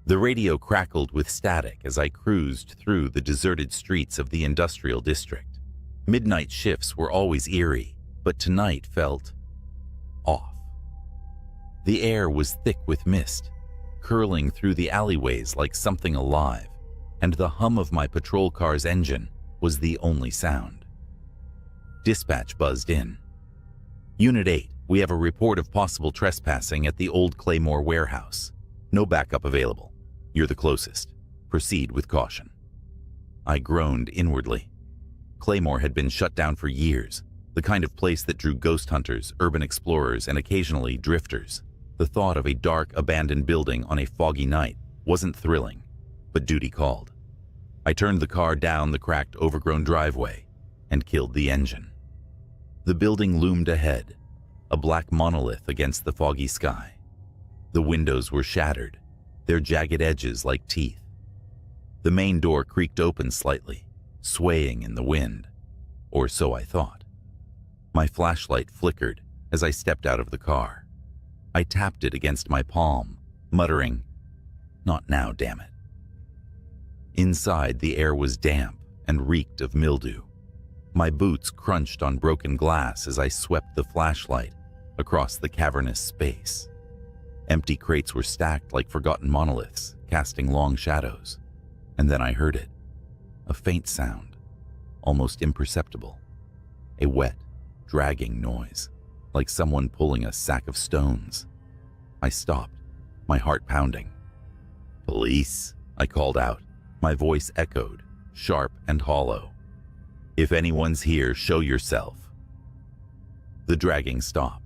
The radio crackled with static as I cruised through the deserted streets of the industrial district. Midnight shifts were always eerie, but tonight felt off. The air was thick with mist, curling through the alleyways like something alive, and the hum of my patrol car's engine was the only sound. Dispatch buzzed in. Unit 8, we have a report of possible trespassing at the old Claymore warehouse. No backup available. You're the closest. Proceed with caution. I groaned inwardly. Claymore had been shut down for years, the kind of place that drew ghost hunters, urban explorers, and occasionally drifters. The thought of a dark, abandoned building on a foggy night wasn't thrilling, but duty called. I turned the car down the cracked, overgrown driveway and killed the engine. The building loomed ahead, a black monolith against the foggy sky. The windows were shattered, their jagged edges like teeth. The main door creaked open slightly, swaying in the wind, or so I thought. My flashlight flickered as I stepped out of the car. I tapped it against my palm, muttering, "Not now, damn it." Inside, the air was damp and reeked of mildew. My boots crunched on broken glass as I swept the flashlight across the cavernous space. Empty crates were stacked like forgotten monoliths, casting long shadows. And then I heard it. A faint sound, almost imperceptible. A wet, dragging noise, like someone pulling a sack of stones. I stopped, my heart pounding. "Police," I called out. My voice echoed, sharp and hollow. "If anyone's here, show yourself." The dragging stopped.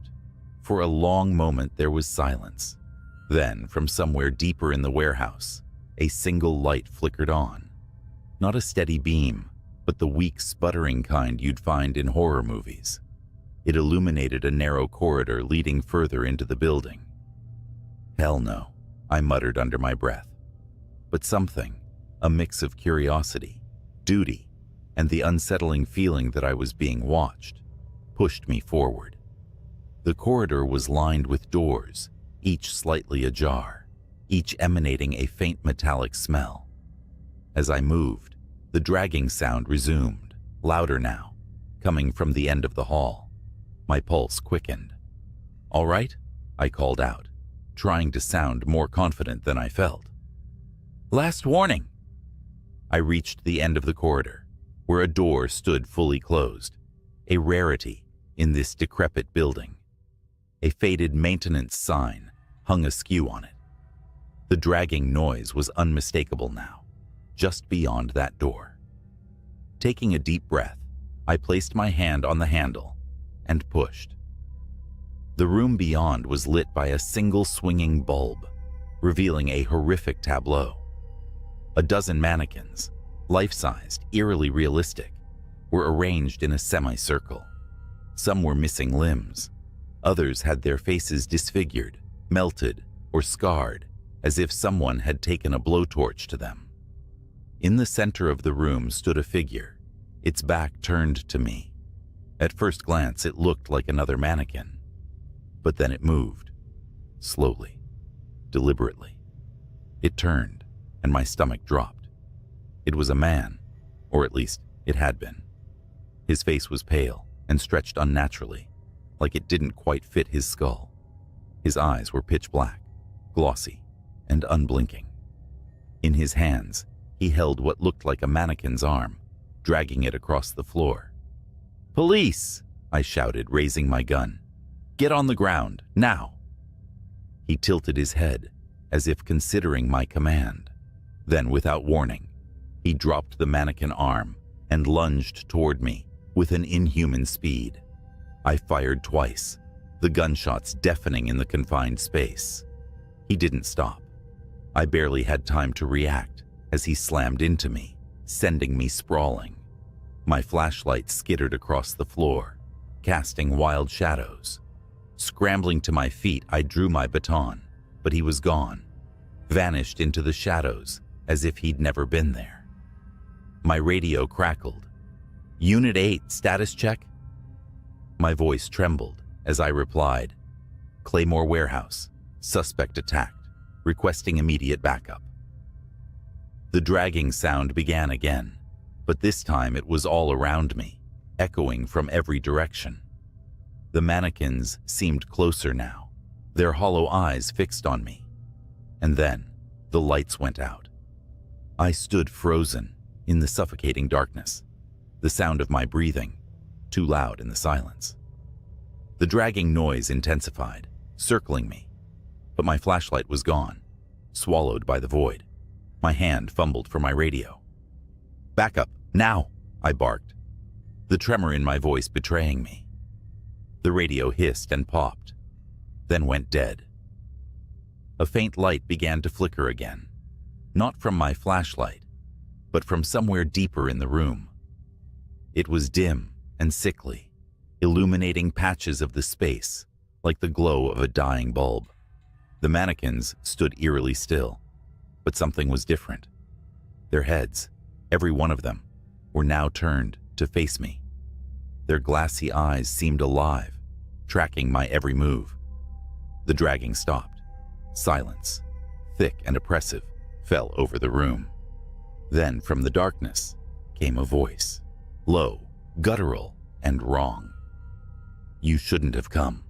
For a long moment there was silence. Then, from somewhere deeper in the warehouse, a single light flickered on. Not a steady beam, but the weak, sputtering kind you'd find in horror movies. It illuminated a narrow corridor leading further into the building. "Hell no," I muttered under my breath. But something, a mix of curiosity, duty, and the unsettling feeling that I was being watched, pushed me forward. The corridor was lined with doors, each slightly ajar, each emanating a faint metallic smell. As I moved, the dragging sound resumed, louder now, coming from the end of the hall. My pulse quickened. "All right?" I called out, trying to sound more confident than I felt. "Last warning." I reached the end of the corridor, where a door stood fully closed, a rarity in this decrepit building. A faded maintenance sign hung askew on it. The dragging noise was unmistakable now, just beyond that door. Taking a deep breath, I placed my hand on the handle and pushed. The room beyond was lit by a single swinging bulb, revealing a horrific tableau. A dozen mannequins, life-sized, eerily realistic, were arranged in a semicircle. Some were missing limbs. Others had their faces disfigured, melted, or scarred, as if someone had taken a blowtorch to them. In the center of the room stood a figure, its back turned to me. At first glance, it looked like another mannequin. But then it moved, slowly, deliberately. It turned, and my stomach dropped. It was a man, or at least it had been. His face was pale and stretched unnaturally, like it didn't quite fit his skull. His eyes were pitch black, glossy, and unblinking. In his hands, he held what looked like a mannequin's arm, dragging it across the floor. "Police!" I shouted, raising my gun. "Get on the ground, now!" He tilted his head, as if considering my command. Then, without warning, he dropped the mannequin arm and lunged toward me with an inhuman speed. I fired twice, the gunshots deafening in the confined space. He didn't stop. I barely had time to react as he slammed into me, sending me sprawling. My flashlight skittered across the floor, casting wild shadows. Scrambling to my feet, I drew my baton, but he was gone, vanished into the shadows as if he'd never been there. My radio crackled. "Unit 8, status check?" My voice trembled as I replied, "Claymore Warehouse, suspect attacked, requesting immediate backup." The dragging sound began again, but this time it was all around me, echoing from every direction. The mannequins seemed closer now, their hollow eyes fixed on me. And then the lights went out. I stood frozen in the suffocating darkness, the sound of my breathing too loud in the silence. The dragging noise intensified, circling me, but my flashlight was gone, swallowed by the void. My hand fumbled for my radio. "Back up, now!" I barked, the tremor in my voice betraying me. The radio hissed and popped, then went dead. A faint light began to flicker again, not from my flashlight, but from somewhere deeper in the room. It was dim and sickly, illuminating patches of the space like the glow of a dying bulb. The mannequins stood eerily still, but something was different. Their heads, every one of them, were now turned to face me. Their glassy eyes seemed alive, tracking my every move. The dragging stopped. Silence, thick and oppressive, fell over the room. Then from the darkness came a voice, low, guttural, and wrong. "You shouldn't have come."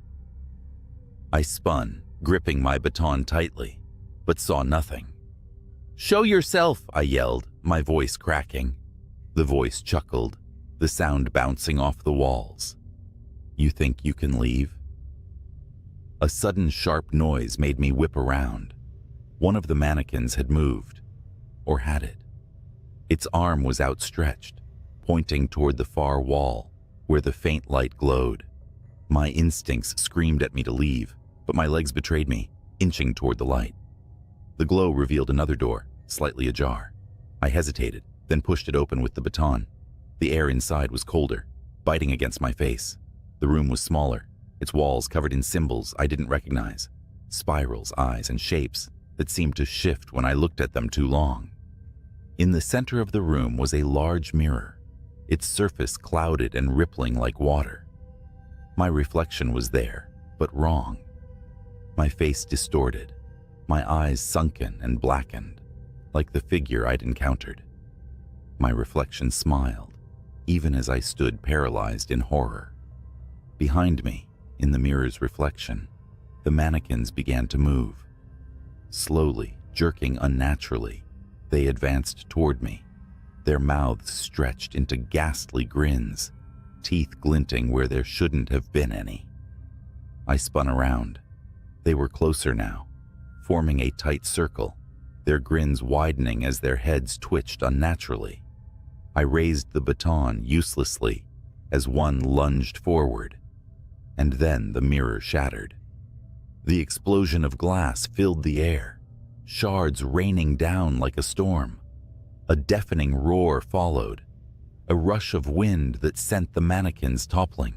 I spun, gripping my baton tightly, but saw nothing. "Show yourself," I yelled, my voice cracking. The voice chuckled, the sound bouncing off the walls. "You think you can leave?" A sudden sharp noise made me whip around. One of the mannequins had moved, or had it? Its arm was outstretched, pointing toward the far wall, where the faint light glowed. My instincts screamed at me to leave, but my legs betrayed me, inching toward the light. The glow revealed another door, slightly ajar. I hesitated, then pushed it open with the baton. The air inside was colder, biting against my face. The room was smaller, its walls covered in symbols I didn't recognize, spirals, eyes, and shapes that seemed to shift when I looked at them too long. In the center of the room was a large mirror, its surface clouded and rippling like water. My reflection was there, but wrong. My face distorted, my eyes sunken and blackened, like the figure I'd encountered. My reflection smiled, even as I stood paralyzed in horror. Behind me, in the mirror's reflection, the mannequins began to move. Slowly, jerking unnaturally, they advanced toward me, their mouths stretched into ghastly grins, teeth glinting where there shouldn't have been any. I spun around. They were closer now, forming a tight circle, their grins widening as their heads twitched unnaturally. I raised the baton uselessly as one lunged forward, and then the mirror shattered. The explosion of glass filled the air, shards raining down like a storm. A deafening roar followed, a rush of wind that sent the mannequins toppling.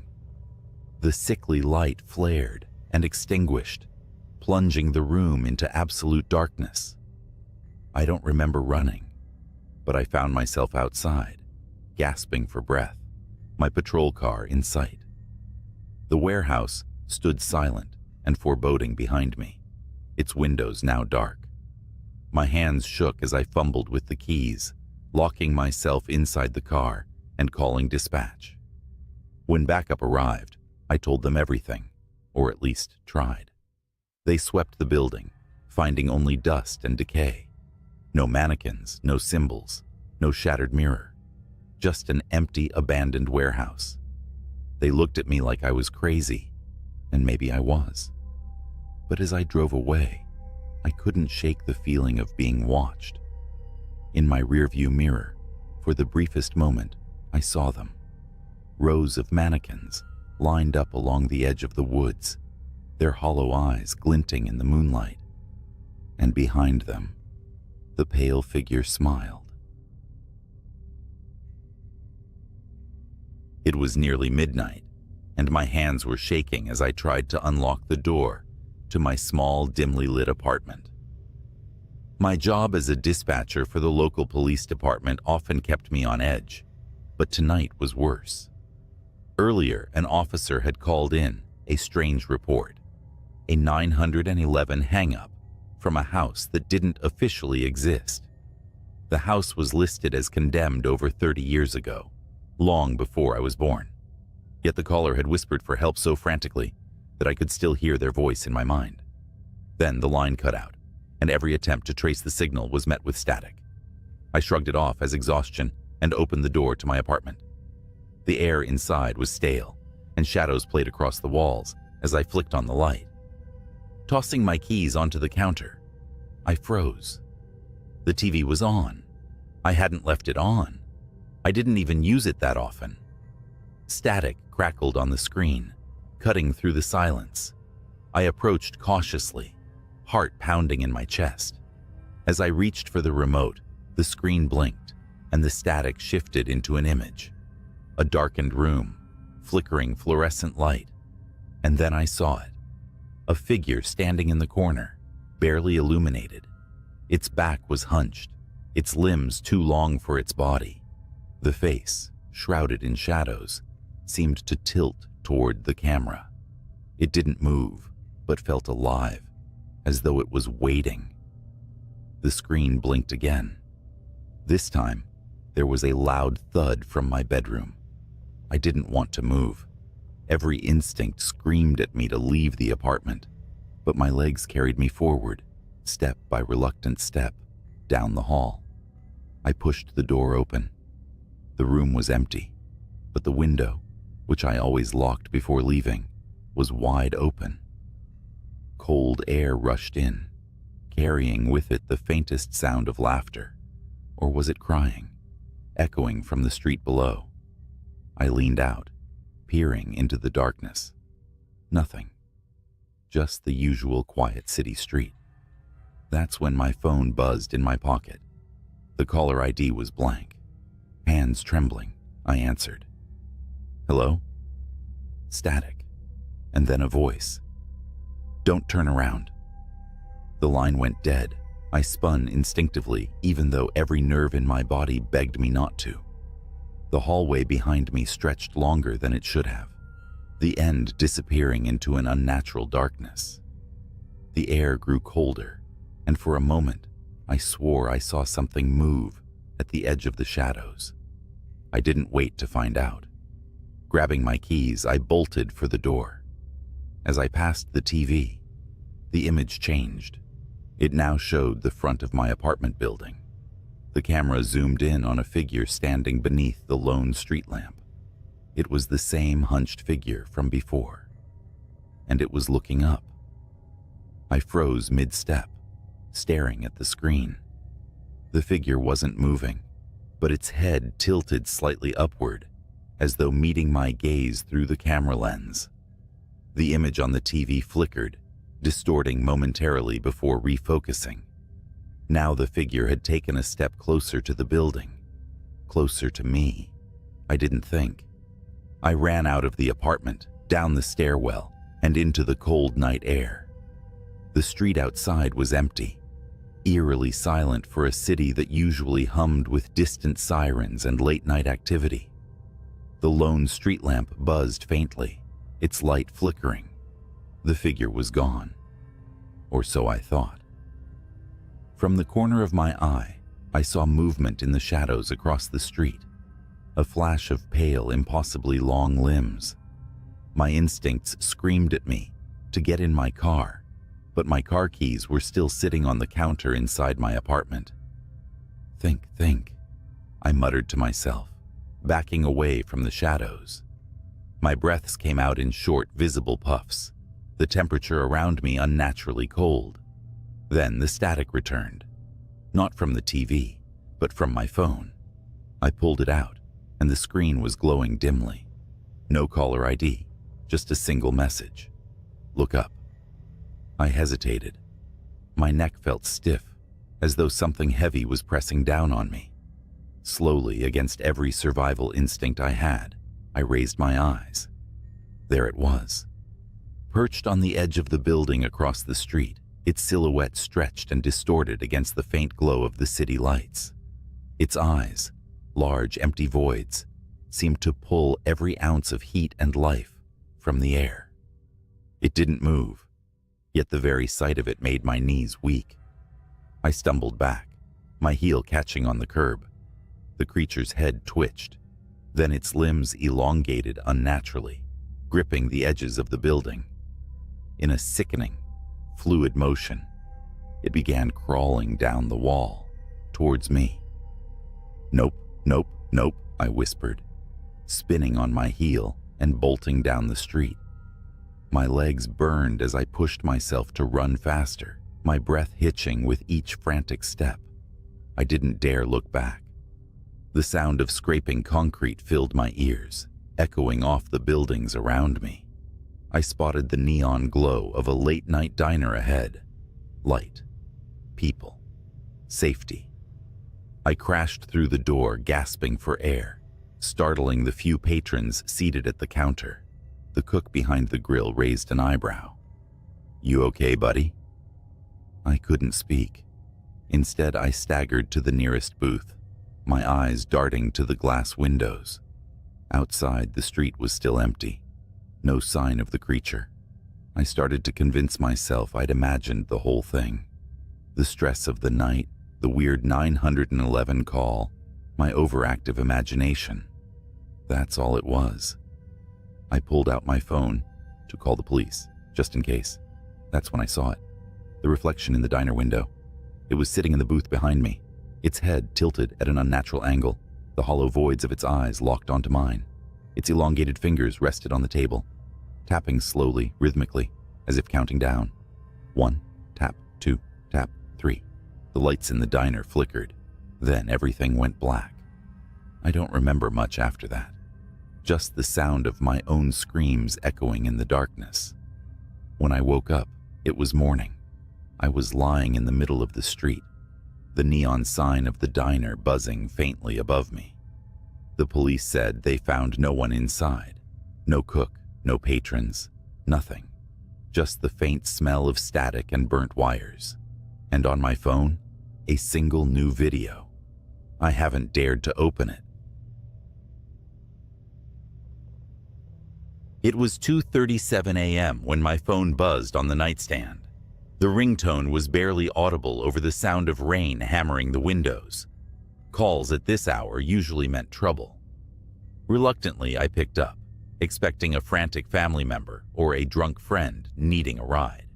The sickly light flared and extinguished, plunging the room into absolute darkness. I don't remember running, but I found myself outside, gasping for breath, my patrol car in sight. The warehouse stood silent and foreboding behind me, its windows now dark. My hands shook as I fumbled with the keys, locking myself inside the car and calling dispatch. When backup arrived, I told them everything, or at least tried. They swept the building, finding only dust and decay. No mannequins, no symbols, no shattered mirror, just an empty, abandoned warehouse. They looked at me like I was crazy, and maybe I was. But as I drove away, I couldn't shake the feeling of being watched. In my rearview mirror, for the briefest moment, I saw them. Rows of mannequins lined up along the edge of the woods, their hollow eyes glinting in the moonlight. And behind them, the pale figure smiled. It was nearly midnight, and my hands were shaking as I tried to unlock the door to my small, dimly lit apartment. My job as a dispatcher for the local police department often kept me on edge, but tonight was worse. Earlier, an officer had called in a strange report, a 911 hang-up from a house that didn't officially exist. The house was listed as condemned over 30 years ago, long before I was born. Yet the caller had whispered for help so frantically that I could still hear their voice in my mind. Then the line cut out, and every attempt to trace the signal was met with static. I shrugged it off as exhaustion and opened the door to my apartment. The air inside was stale, and shadows played across the walls as I flicked on the light. Tossing my keys onto the counter, I froze. The TV was on. I hadn't left it on. I didn't even use it that often. Static crackled on the screen, cutting through the silence. I approached cautiously, heart pounding in my chest. As I reached for the remote, the screen blinked, and the static shifted into an image. A darkened room, flickering fluorescent light. And then I saw it. A figure standing in the corner, barely illuminated. Its back was hunched, its limbs too long for its body. The face, shrouded in shadows, seemed to tilt toward the camera. It didn't move, but felt alive, as though it was waiting. The screen blinked again. This time, there was a loud thud from my bedroom. I didn't want to move. Every instinct screamed at me to leave the apartment, but my legs carried me forward, step by reluctant step, down the hall. I pushed the door open. The room was empty, but the window, which I always locked before leaving, was wide open. Cold air rushed in, carrying with it the faintest sound of laughter. Or was it crying, echoing from the street below? I leaned out, peering into the darkness. Nothing. Just the usual quiet city street. That's when my phone buzzed in my pocket. The caller ID was blank. Hands trembling, I answered. Hello? Static. And then a voice. Don't turn around. The line went dead. I spun instinctively, even though every nerve in my body begged me not to. The hallway behind me stretched longer than it should have, the end disappearing into an unnatural darkness. The air grew colder, and for a moment, I swore I saw something move at the edge of the shadows. I didn't wait to find out. Grabbing my keys, I bolted for the door. As I passed the TV, the image changed. It now showed the front of my apartment building. The camera zoomed in on a figure standing beneath the lone street lamp. It was the same hunched figure from before, and it was looking up. I froze mid-step, staring at the screen. The figure wasn't moving, but its head tilted slightly upward, as though meeting my gaze through the camera lens. The image on the TV flickered, distorting momentarily before refocusing. Now the figure had taken a step closer to the building, closer to me. I didn't think. I ran out of the apartment, down the stairwell, and into the cold night air. The street outside was empty, eerily silent for a city that usually hummed with distant sirens and late-night activity. The lone street lamp buzzed faintly, its light flickering. The figure was gone, or so I thought. From the corner of my eye, I saw movement in the shadows across the street, a flash of pale, impossibly long limbs. My instincts screamed at me to get in my car, but my car keys were still sitting on the counter inside my apartment. Think, I muttered to myself, backing away from the shadows. My breaths came out in short, visible puffs, the temperature around me unnaturally cold. Then the static returned, not from the TV, but from my phone. I pulled it out, and the screen was glowing dimly. No caller ID, just a single message. Look up. I hesitated. My neck felt stiff, as though something heavy was pressing down on me. Slowly, against every survival instinct I had, I raised my eyes. There it was. Perched on the edge of the building across the street, its silhouette stretched and distorted against the faint glow of the city lights. Its eyes, large empty voids, seemed to pull every ounce of heat and life from the air. It didn't move, yet the very sight of it made my knees weak. I stumbled back, my heel catching on the curb. The creature's head twitched, then its limbs elongated unnaturally, gripping the edges of the building. In a sickening, fluid motion, it began crawling down the wall, towards me. "Nope, nope, nope," I whispered, spinning on my heel and bolting down the street. My legs burned as I pushed myself to run faster, my breath hitching with each frantic step. I didn't dare look back. The sound of scraping concrete filled my ears, echoing off the buildings around me. I spotted the neon glow of a late-night diner ahead. Light, people, safety. I crashed through the door, gasping for air, startling the few patrons seated at the counter. The cook behind the grill raised an eyebrow. "You okay, buddy?" I couldn't speak. Instead, I staggered to the nearest booth, my eyes darting to the glass windows. Outside, the street was still empty. No sign of the creature. I started to convince myself I'd imagined the whole thing. The stress of the night, the weird 911 call, my overactive imagination. That's all it was. I pulled out my phone to call the police, just in case. That's when I saw it. The reflection in the diner window. It was sitting in the booth behind me, its head tilted at an unnatural angle, the hollow voids of its eyes locked onto mine. Its elongated fingers rested on the table, tapping slowly, rhythmically, as if counting down. 1, tap, 2, tap, 3. The lights in the diner flickered. Then everything went black. I don't remember much after that. Just the sound of my own screams echoing in the darkness. When I woke up, it was morning. I was lying in the middle of the street, the neon sign of the diner buzzing faintly above me. The police said they found no one inside. No cook, no patrons, nothing. Just the faint smell of static and burnt wires. And on my phone, a single new video. I haven't dared to open it. It was 2:37 a.m. when my phone buzzed on the nightstand. The ringtone was barely audible over the sound of rain hammering the windows. Calls at this hour usually meant trouble. Reluctantly, I picked up, expecting a frantic family member or a drunk friend needing a ride.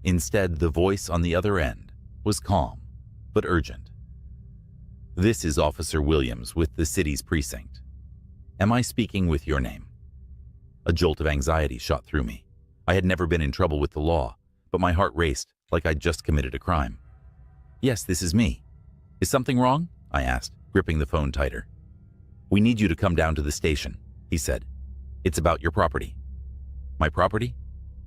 Instead, the voice on the other end was calm, but urgent. "This is Officer Williams with the city's precinct. Am I speaking with your name?" A jolt of anxiety shot through me. I had never been in trouble with the law, but my heart raced like I'd just committed a crime. "Yes, this is me. Is something wrong?" I asked, gripping the phone tighter. "We need you to come down to the station," he said. "It's about your property." My property?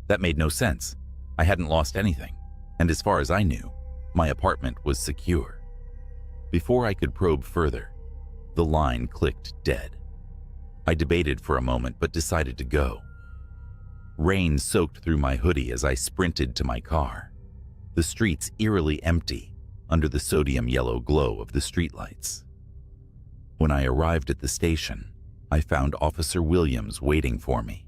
That made no sense. I hadn't lost anything, and as far as I knew, my apartment was secure. Before I could probe further, the line clicked dead. I debated for a moment but decided to go. Rain soaked through my hoodie as I sprinted to my car, the streets eerily empty under the sodium yellow glow of the streetlights. When I arrived at the station, I found Officer Williams waiting for me.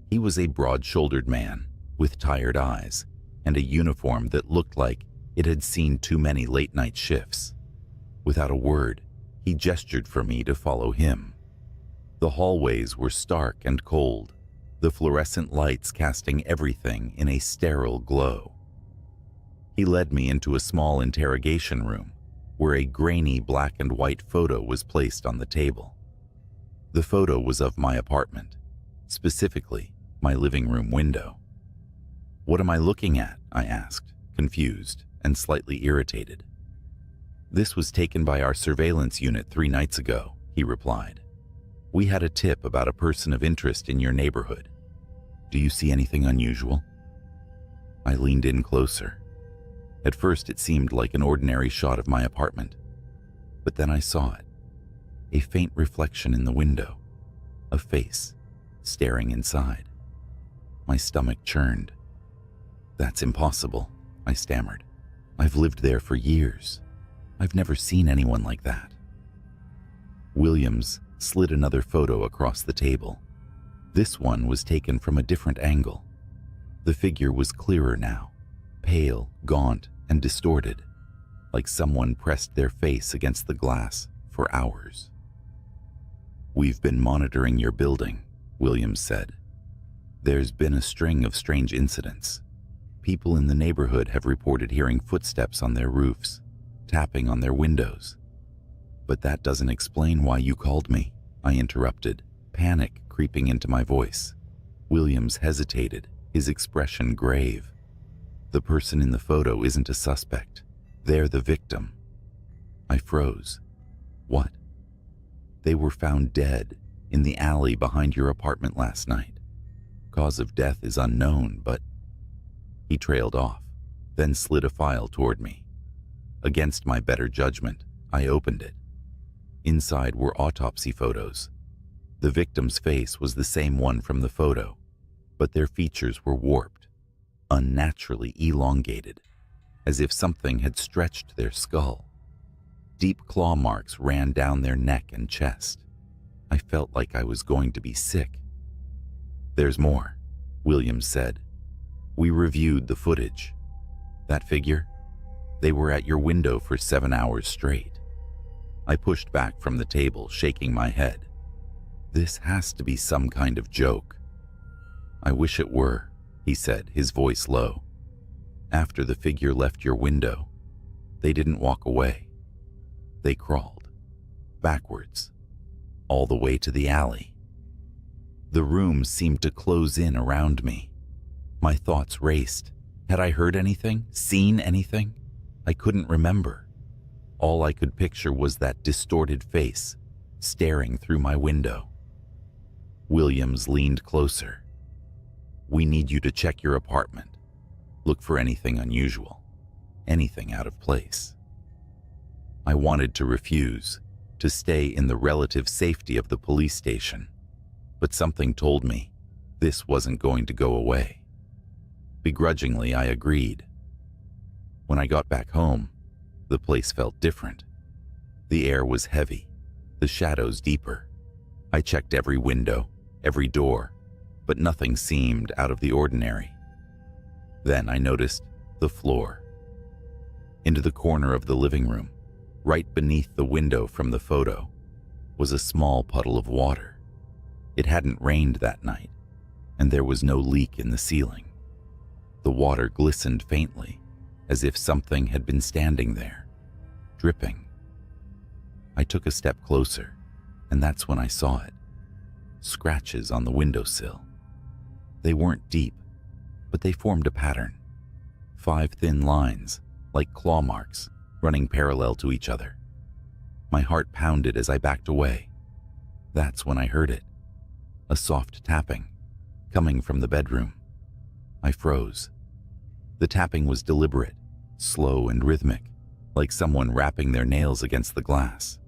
He was a broad-shouldered man with tired eyes and a uniform that looked like it had seen too many late-night shifts. Without a word, he gestured for me to follow him. The hallways were stark and cold, the fluorescent lights casting everything in a sterile glow. He led me into a small interrogation room where a grainy black and white photo was placed on the table. The photo was of my apartment, specifically my living room window. "What am I looking at?" I asked, confused and slightly irritated. "This was taken by our surveillance unit 3 nights ago," he replied. "We had a tip about a person of interest in your neighborhood. Do you see anything unusual?" I leaned in closer. At first, it seemed like an ordinary shot of my apartment, but then I saw it. A faint reflection in the window, a face staring inside. My stomach churned. "That's impossible," I stammered. "I've lived there for years. I've never seen anyone like that." Williams slid another photo across the table. This one was taken from a different angle. The figure was clearer now, pale, gaunt, and distorted. like someone pressed their face against the glass for hours. "We've been monitoring your building," Williams said. "There's been a string of strange incidents. People in the neighborhood have reported hearing footsteps on their roofs, tapping on their windows." "But that doesn't explain why you called me," I interrupted, panic creeping into my voice. Williams hesitated, his expression grave. "The person in the photo isn't a suspect. They're the victim." I froze. "What?" "They were found dead in the alley behind your apartment last night. Cause of death is unknown, but..." He trailed off, then slid a file toward me. Against my better judgment, I opened it. Inside were autopsy photos. The victim's face was the same one from the photo, but their features were warped, unnaturally elongated, as if something had stretched their skull. Deep claw marks ran down their neck and chest. I felt like I was going to be sick. "There's more," Williams said. "We reviewed the footage. That figure? They were at your window for 7 hours straight." I pushed back from the table, shaking my head. "This has to be some kind of joke." "I wish it were," he said, his voice low. "After the figure left your window, they didn't walk away. They crawled, backwards, all the way to the alley." The room seemed to close in around me. My thoughts raced. Had I heard anything? Seen anything? I couldn't remember. All I could picture was that distorted face staring through my window. Williams leaned closer. "We need you to check your apartment. Look for anything unusual, anything out of place." I wanted to refuse, to stay in the relative safety of the police station, but something told me this wasn't going to go away. Begrudgingly, I agreed. When I got back home, the place felt different. The air was heavy, the shadows deeper. I checked every window, every door, but nothing seemed out of the ordinary. Then I noticed the floor. Into the corner of the living room, right beneath the window from the photo, was a small puddle of water. It hadn't rained that night, and there was no leak in the ceiling. The water glistened faintly, as if something had been standing there, dripping. I took a step closer, and that's when I saw it. Scratches on the windowsill. They weren't deep, but they formed a pattern. 5 thin lines, like claw marks, running parallel to each other. My heart pounded as I backed away. That's when I heard it. A soft tapping, coming from the bedroom. I froze. The tapping was deliberate, slow and rhythmic, like someone rapping their nails against the glass.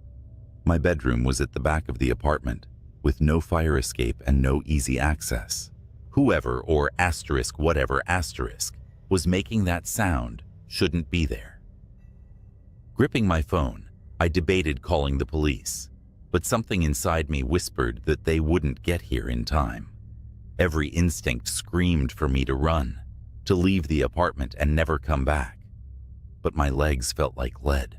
My bedroom was at the back of the apartment, with no fire escape and no easy access. Whoever or asterisk whatever asterisk was making that sound shouldn't be there. Gripping my phone, I debated calling the police, but something inside me whispered that they wouldn't get here in time. Every instinct screamed for me to run, to leave the apartment and never come back. But my legs felt like lead.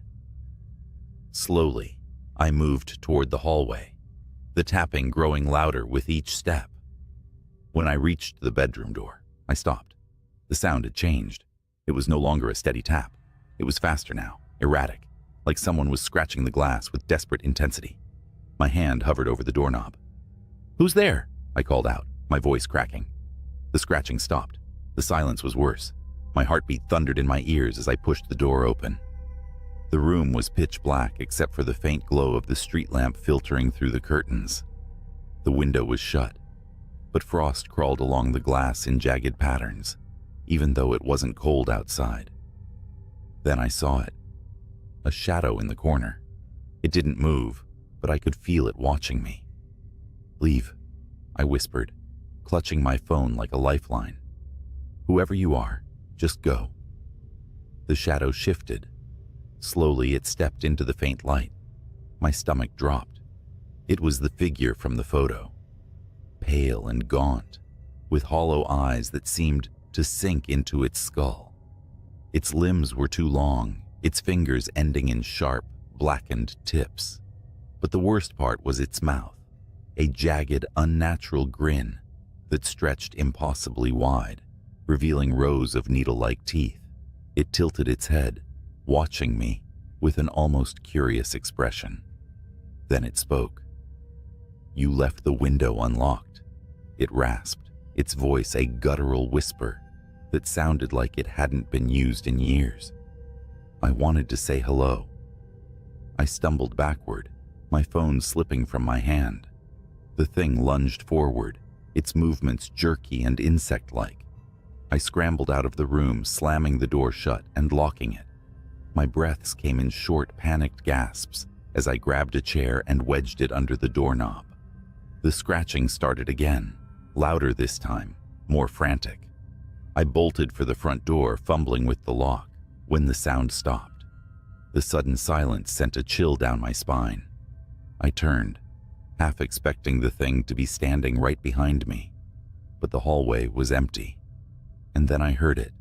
Slowly, I moved toward the hallway, the tapping growing louder with each step. When I reached the bedroom door, I stopped. The sound had changed. It was no longer a steady tap. It was faster now, erratic, like someone was scratching the glass with desperate intensity. My hand hovered over the doorknob. "Who's there?" I called out, my voice cracking. The scratching stopped. The silence was worse. My heartbeat thundered in my ears as I pushed the door open. The room was pitch black except for the faint glow of the street lamp filtering through the curtains. The window was shut, but frost crawled along the glass in jagged patterns, even though it wasn't cold outside. Then I saw it. A shadow in the corner. It didn't move, but I could feel it watching me. "Leave," I whispered, clutching my phone like a lifeline. "Whoever you are, just go." The shadow shifted. Slowly, it stepped into the faint light. My stomach dropped. It was the figure from the photo. Pale and gaunt, with hollow eyes that seemed to sink into its skull. Its limbs were too long, its fingers ending in sharp, blackened tips. But the worst part was its mouth, a jagged, unnatural grin that stretched impossibly wide, revealing rows of needle-like teeth. It tilted its head, watching me with an almost curious expression. Then it spoke. "You left the window unlocked," it rasped, its voice a guttural whisper that sounded like it hadn't been used in years. I wanted to say hello. I stumbled backward, my phone slipping from my hand. The thing lunged forward, its movements jerky and insect-like. I scrambled out of the room, slamming the door shut and locking it. My breaths came in short, panicked gasps as I grabbed a chair and wedged it under the doorknob. The scratching started again, louder this time, more frantic. I bolted for the front door, fumbling with the lock, when the sound stopped. The sudden silence sent a chill down my spine. I turned, half expecting the thing to be standing right behind me, but the hallway was empty. And then I heard it.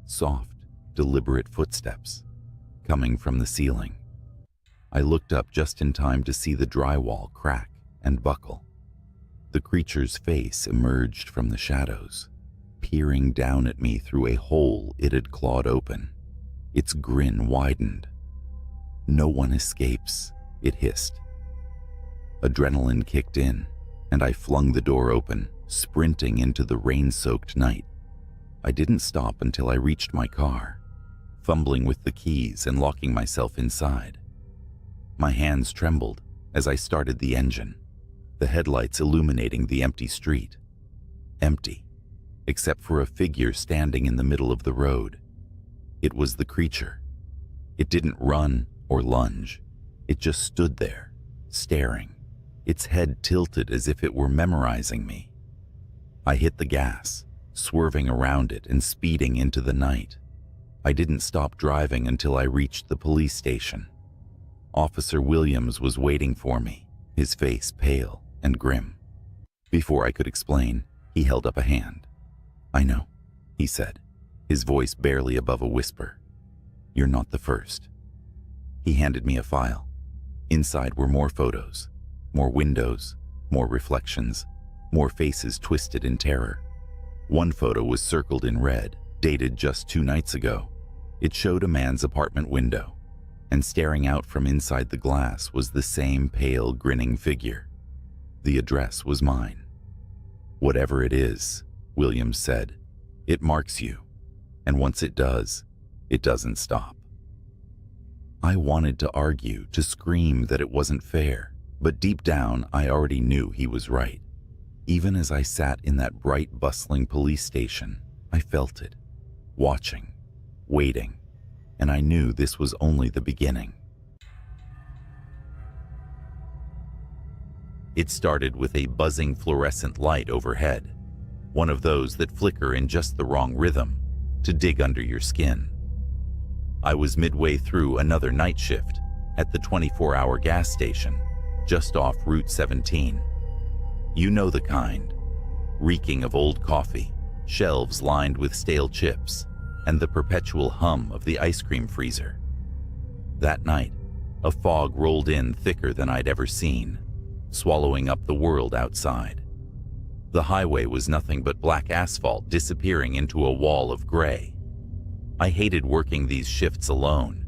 Soft, deliberate footsteps, coming from the ceiling. I looked up just in time to see the drywall crack and buckle. The creature's face emerged from the shadows, peering down at me through a hole it had clawed open. Its grin widened. "No one escapes," it hissed. Adrenaline kicked in, and I flung the door open, sprinting into the rain-soaked night. I didn't stop until I reached my car, fumbling with the keys and locking myself inside. My hands trembled as I started the engine, the headlights illuminating the empty street. Empty, except for a figure standing in the middle of the road. It was the creature. It didn't run or lunge. It just stood there, staring, its head tilted as if it were memorizing me. I hit the gas, swerving around it and speeding into the night. I didn't stop driving until I reached the police station. Officer Williams was waiting for me, his face pale and grim. Before I could explain, he held up a hand. "I know," he said, his voice barely above a whisper. "You're not the first." He handed me a file. Inside were more photos, more windows, more reflections, more faces twisted in terror. One photo was circled in red, dated just 2 nights ago. It showed a man's apartment window, and staring out from inside the glass was the same pale, grinning figure. The address was mine. "Whatever it is," Williams said, "it marks you, and once it does, it doesn't stop." I wanted to argue, to scream that it wasn't fair, but deep down I already knew he was right. Even as I sat in that bright, bustling police station, I felt it, watching, waiting, and I knew this was only the beginning. It started with a buzzing fluorescent light overhead, one of those that flicker in just the wrong rhythm to dig under your skin. I was midway through another night shift at the 24-hour gas station, just off Route 17. You know the kind, reeking of old coffee, shelves lined with stale chips, and the perpetual hum of the ice cream freezer. That night, a fog rolled in thicker than I'd ever seen, swallowing up the world outside. The highway was nothing but black asphalt disappearing into a wall of gray. I hated working these shifts alone,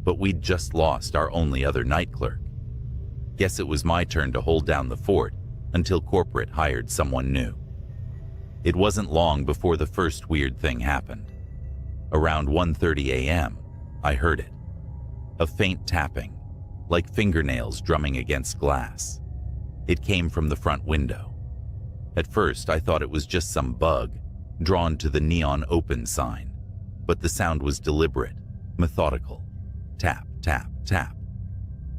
but we'd just lost our only other night clerk. Guess it was my turn to hold down the fort until corporate hired someone new. It wasn't long before the first weird thing happened. Around 1:30 a.m., I heard it. A faint tapping, like fingernails drumming against glass. It came from the front window. At first, I thought it was just some bug drawn to the neon open sign, but the sound was deliberate, methodical. Tap, tap, tap.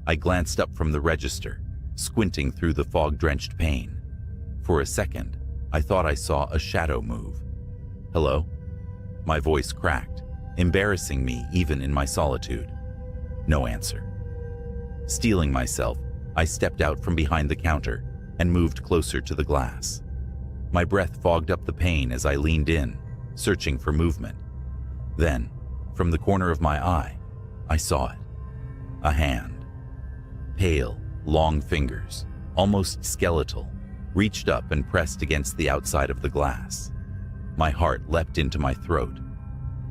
I glanced up from the register, squinting through the fog-drenched pane. For a second, I thought I saw a shadow move. "Hello?" My voice cracked, embarrassing me even in my solitude. No answer. Steeling myself, I stepped out from behind the counter and moved closer to the glass. My breath fogged up the pane as I leaned in, searching for movement. Then, from the corner of my eye, I saw it. A hand. Pale, long fingers, almost skeletal, reached up and pressed against the outside of the glass. My heart leapt into my throat.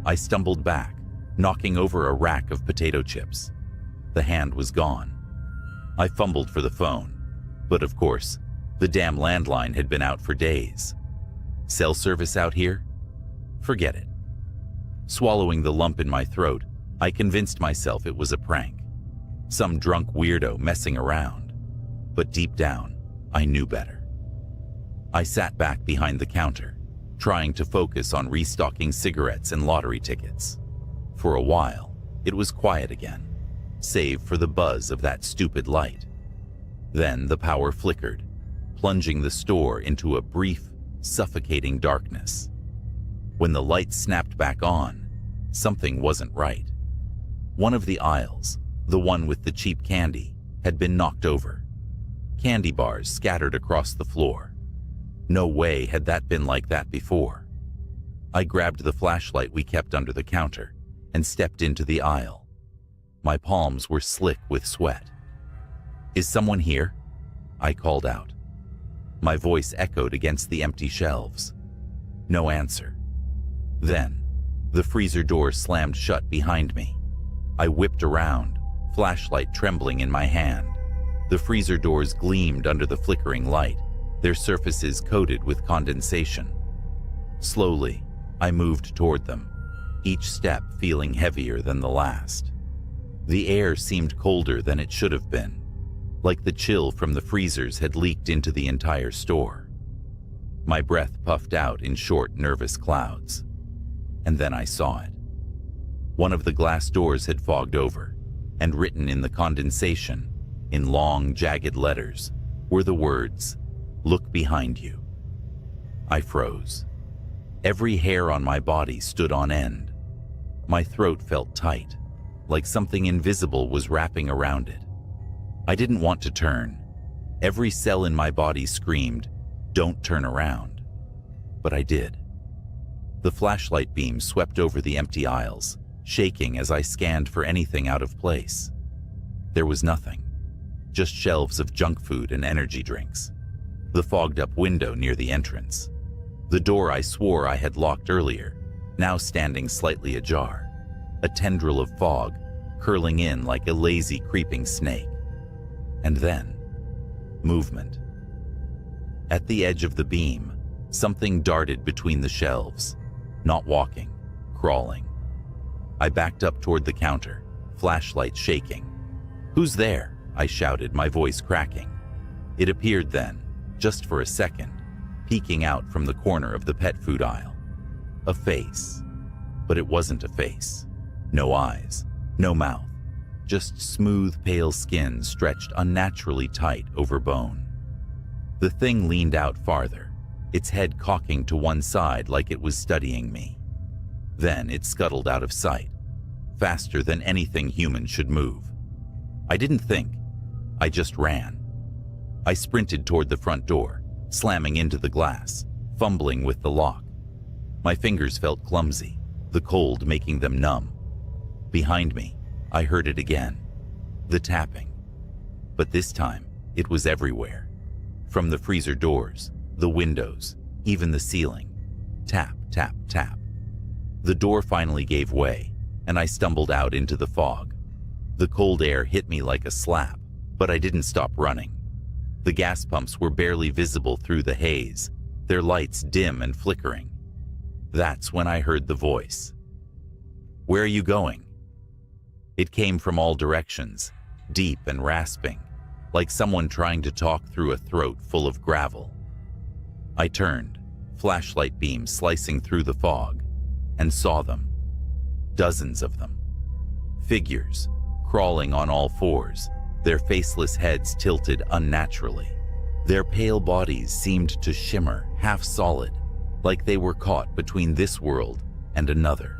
I stumbled back, knocking over a rack of potato chips. The hand was gone. I fumbled for the phone, but of course, the damn landline had been out for days. Cell service out here? Forget it. Swallowing the lump in my throat, I convinced myself it was a prank. Some drunk weirdo messing around. But deep down, I knew better. I sat back behind the counter, trying to focus on restocking cigarettes and lottery tickets. For a while, it was quiet again, save for the buzz of that stupid light. Then the power flickered, plunging the store into a brief, suffocating darkness. When the light snapped back on, something wasn't right. One of the aisles, the one with the cheap candy, had been knocked over. Candy bars scattered across the floor. No way had that been like that before. I grabbed the flashlight we kept under the counter and stepped into the aisle. My palms were slick with sweat. "Is someone here?" I called out. My voice echoed against the empty shelves. No answer. Then, the freezer door slammed shut behind me. I whipped around, flashlight trembling in my hand. The freezer doors gleamed under the flickering light, their surfaces coated with condensation. Slowly, I moved toward them, each step feeling heavier than the last. The air seemed colder than it should have been, like the chill from the freezers had leaked into the entire store. My breath puffed out in short, nervous clouds. And then I saw it. One of the glass doors had fogged over, and written in the condensation, in long, jagged letters, were the words, "Look behind you." I froze. Every hair on my body stood on end. My throat felt tight, like something invisible was wrapping around it. I didn't want to turn. Every cell in my body screamed, "Don't turn around." But I did. The flashlight beam swept over the empty aisles, shaking as I scanned for anything out of place. There was nothing, just shelves of junk food and energy drinks. The fogged-up window near the entrance. The door I swore I had locked earlier, now standing slightly ajar. A tendril of fog, curling in like a lazy, creeping snake. And then, movement. At the edge of the beam, something darted between the shelves. Not walking, crawling. I backed up toward the counter, flashlight shaking. "Who's there?" I shouted, my voice cracking. It appeared then, just for a second, peeking out from the corner of the pet food aisle. A face. But it wasn't a face. No eyes, no mouth, just smooth, pale skin stretched unnaturally tight over bone. The thing leaned out farther, its head cocking to one side like it was studying me. Then it scuttled out of sight, faster than anything human should move. I didn't think, I just ran. I sprinted toward the front door, slamming into the glass, fumbling with the lock. My fingers felt clumsy, the cold making them numb. Behind me, I heard it again, the tapping. But this time, it was everywhere. From the freezer doors, the windows, even the ceiling. Tap, tap, tap. The door finally gave way, and I stumbled out into the fog. The cold air hit me like a slap, but I didn't stop running. The gas pumps were barely visible through the haze, their lights dim and flickering. That's when I heard the voice. "Where are you going?" It came from all directions, deep and rasping, like someone trying to talk through a throat full of gravel. I turned, flashlight beam slicing through the fog, and saw them. Dozens of them. Figures, crawling on all fours, their faceless heads tilted unnaturally. Their pale bodies seemed to shimmer, half solid, like they were caught between this world and another.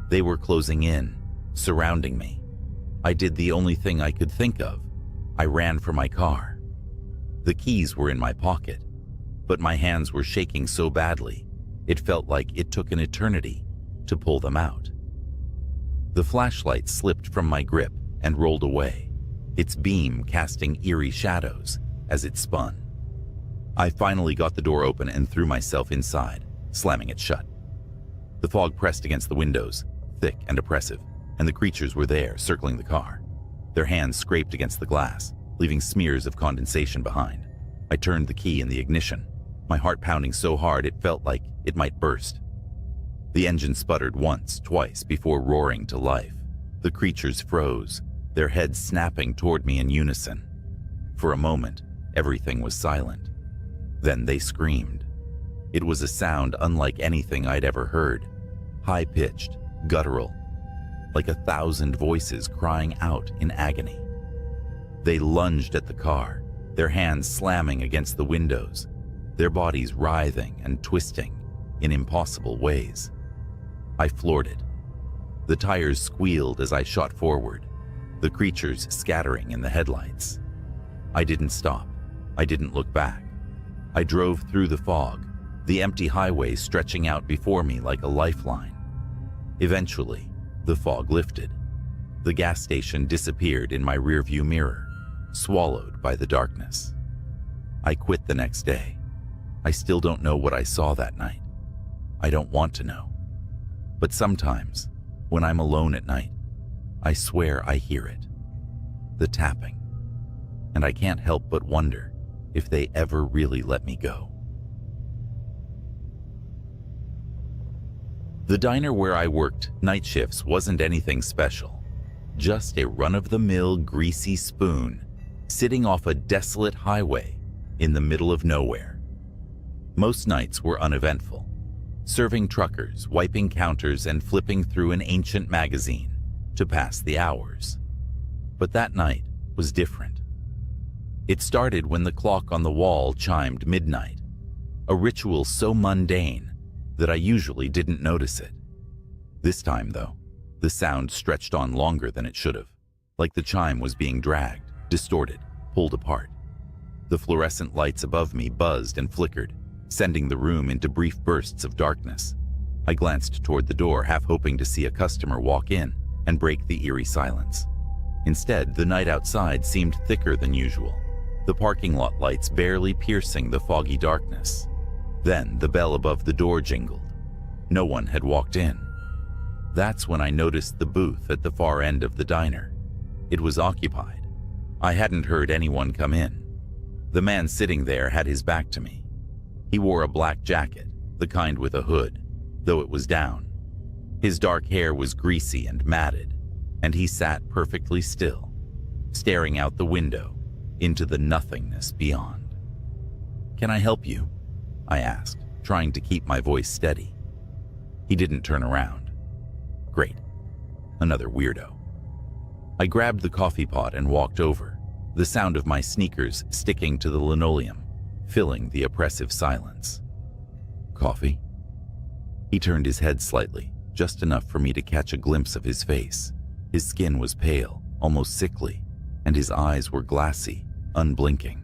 They were closing in, surrounding me. I did the only thing I could think of. I ran for my car. The keys were in my pocket, but my hands were shaking so badly, it felt like it took an eternity to pull them out. The flashlight slipped from my grip and rolled away, its beam casting eerie shadows as it spun. I finally got the door open and threw myself inside, slamming it shut. The fog pressed against the windows, thick and oppressive, and the creatures were there, circling the car. Their hands scraped against the glass, leaving smears of condensation behind. I turned the key in the ignition, my heart pounding so hard it felt like it might burst. The engine sputtered once, twice, before roaring to life. The creatures froze, their heads snapping toward me in unison. For a moment, everything was silent. Then they screamed. It was a sound unlike anything I'd ever heard, high-pitched, guttural, like 1,000 voices crying out in agony. They lunged at the car, their hands slamming against the windows, their bodies writhing and twisting in impossible ways. I floored it. The tires squealed as I shot forward, the creatures scattering in the headlights. I didn't stop. I didn't look back. I drove through the fog, the empty highway stretching out before me like a lifeline. Eventually, the fog lifted. The gas station disappeared in my rearview mirror, swallowed by the darkness. I quit the next day. I still don't know what I saw that night. I don't want to know. But sometimes, when I'm alone at night, I swear I hear it. The tapping. And I can't help but wonder if they ever really let me go. The diner where I worked night shifts wasn't anything special. Just a run-of-the-mill greasy spoon sitting off a desolate highway in the middle of nowhere. Most nights were uneventful, serving truckers, wiping counters, and flipping through an ancient magazine to pass the hours. But that night was different. It started when the clock on the wall chimed midnight, a ritual so mundane that I usually didn't notice it. This time, though, the sound stretched on longer than it should have, like the chime was being dragged, distorted, pulled apart. The fluorescent lights above me buzzed and flickered, sending the room into brief bursts of darkness. I glanced toward the door, half hoping to see a customer walk in and break the eerie silence. Instead, the night outside seemed thicker than usual, the parking lot lights barely piercing the foggy darkness. Then the bell above the door jingled. No one had walked in. That's when I noticed the booth at the far end of the diner. It was occupied. I hadn't heard anyone come in. The man sitting there had his back to me. He wore a black jacket, the kind with a hood, though it was down. His dark hair was greasy and matted, and he sat perfectly still, staring out the window into the nothingness beyond. "Can I help you?" I asked, trying to keep my voice steady. He didn't turn around. Great. Another weirdo. I grabbed the coffee pot and walked over, the sound of my sneakers sticking to the linoleum, filling the oppressive silence. "Coffee?" He turned his head slightly, just enough for me to catch a glimpse of his face. His skin was pale, almost sickly, and his eyes were glassy, unblinking.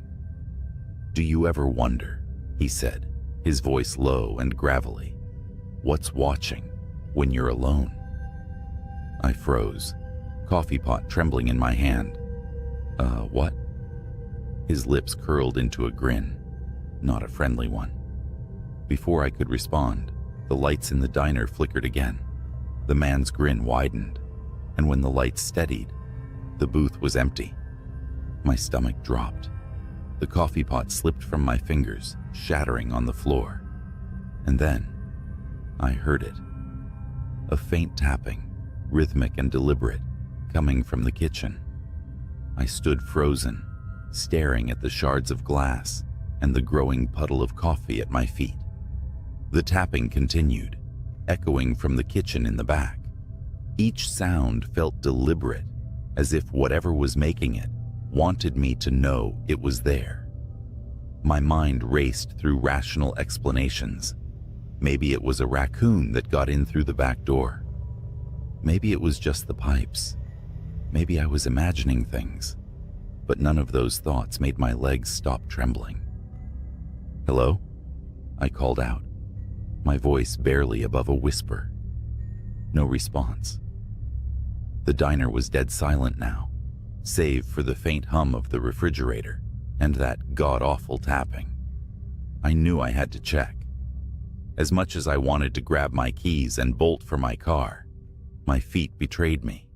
"Do you ever wonder," he said, his voice low and gravelly, "what's watching when you're alone?" I froze, coffee pot trembling in my hand. What?" His lips curled into a grin, not a friendly one. Before I could respond, the lights in the diner flickered again. The man's grin widened, and when the lights steadied, the booth was empty. My stomach dropped. The coffee pot slipped from my fingers, shattering on the floor. And then, I heard it. A faint tapping, rhythmic and deliberate, coming from the kitchen. I stood frozen, staring at the shards of glass and the growing puddle of coffee at my feet. The tapping continued, echoing from the kitchen in the back. Each sound felt deliberate, as if whatever was making it wanted me to know it was there. My mind raced through rational explanations. Maybe it was a raccoon that got in through the back door. Maybe it was just the pipes. Maybe I was imagining things. But none of those thoughts made my legs stop trembling. "Hello?" I called out, my voice barely above a whisper. No response. The diner was dead silent now, save for the faint hum of the refrigerator and that god-awful tapping. I knew I had to check. As much as I wanted to grab my keys and bolt for my car, my feet betrayed me.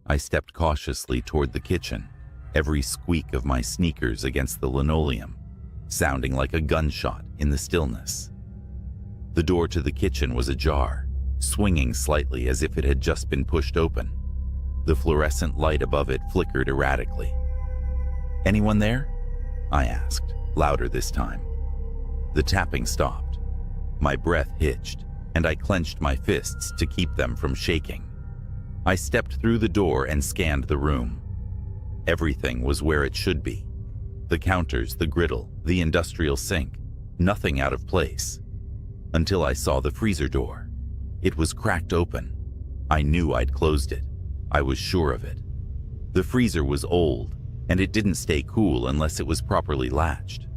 I stepped cautiously toward the kitchen, every squeak of my sneakers against the linoleum, sounding like a gunshot in the stillness. The door to the kitchen was ajar, swinging slightly as if it had just been pushed open. The fluorescent light above it flickered erratically. "Anyone there?" I asked, louder this time. The tapping stopped. My breath hitched, and I clenched my fists to keep them from shaking. I stepped through the door and scanned the room. Everything was where it should be. The counters, the griddle, the industrial sink, nothing out of place. Until I saw the freezer door. It was cracked open. I knew I'd closed it. I was sure of it. The freezer was old, and it didn't stay cool unless it was properly latched.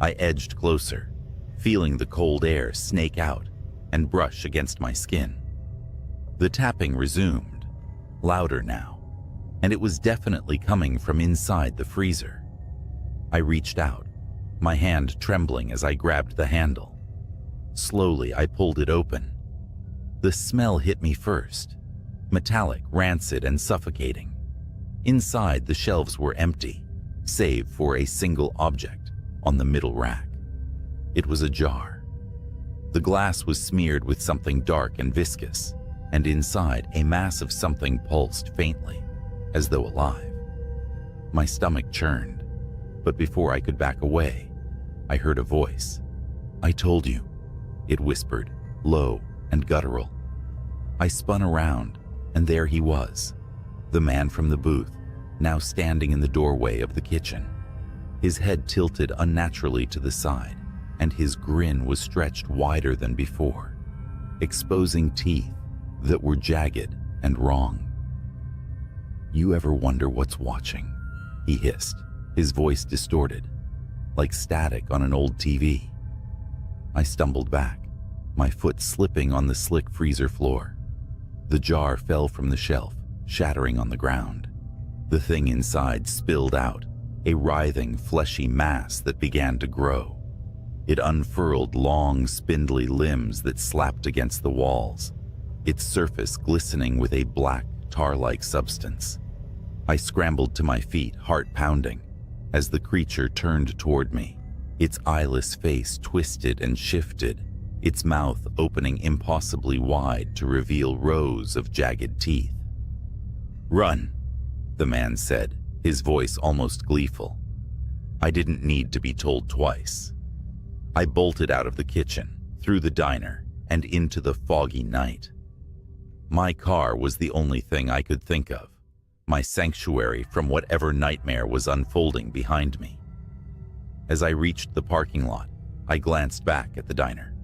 I edged closer, feeling the cold air snake out and brush against my skin. The tapping resumed, louder now, and it was definitely coming from inside the freezer. I reached out, my hand trembling as I grabbed the handle. Slowly, I pulled it open. The smell hit me first, metallic, rancid, and suffocating. Inside, the shelves were empty, save for a single object on the middle rack. It was a jar. The glass was smeared with something dark and viscous, and inside a mass of something pulsed faintly, as though alive. My stomach churned, but before I could back away, I heard a voice. "I told you," it whispered, low and guttural. I spun around, and there he was, the man from the booth, now standing in the doorway of the kitchen. His head tilted unnaturally to the side, and his grin was stretched wider than before, exposing teeth that were jagged and wrong. "You ever wonder what's watching?" he hissed, his voice distorted, like static on an old TV. I stumbled back, my foot slipping on the slick freezer floor. The jar fell from the shelf, shattering on the ground. The thing inside spilled out, a writhing, fleshy mass that began to grow. It unfurled long, spindly limbs that slapped against the walls, its surface glistening with a black, tar-like substance. I scrambled to my feet, heart pounding, as the creature turned toward me, its eyeless face twisted and shifted, its mouth opening impossibly wide to reveal rows of jagged teeth. "Run," the man said, his voice almost gleeful. I didn't need to be told twice. I bolted out of the kitchen, through the diner, and into the foggy night. My car was the only thing I could think of, my sanctuary from whatever nightmare was unfolding behind me. As I reached the parking lot, I glanced back at the diner.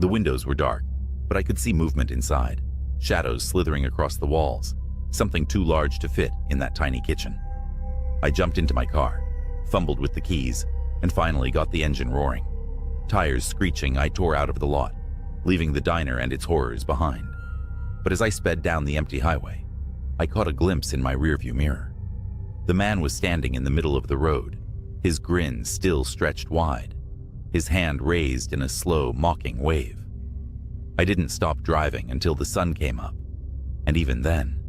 The windows were dark, but I could see movement inside, shadows slithering across the walls, something too large to fit in that tiny kitchen. I jumped into my car, fumbled with the keys, and finally got the engine roaring. Tires screeching, I tore out of the lot, leaving the diner and its horrors behind. But as I sped down the empty highway, I caught a glimpse in my rearview mirror. The man was standing in the middle of the road, his grin still stretched wide, his hand raised in a slow, mocking wave. I didn't stop driving until the sun came up, and even then,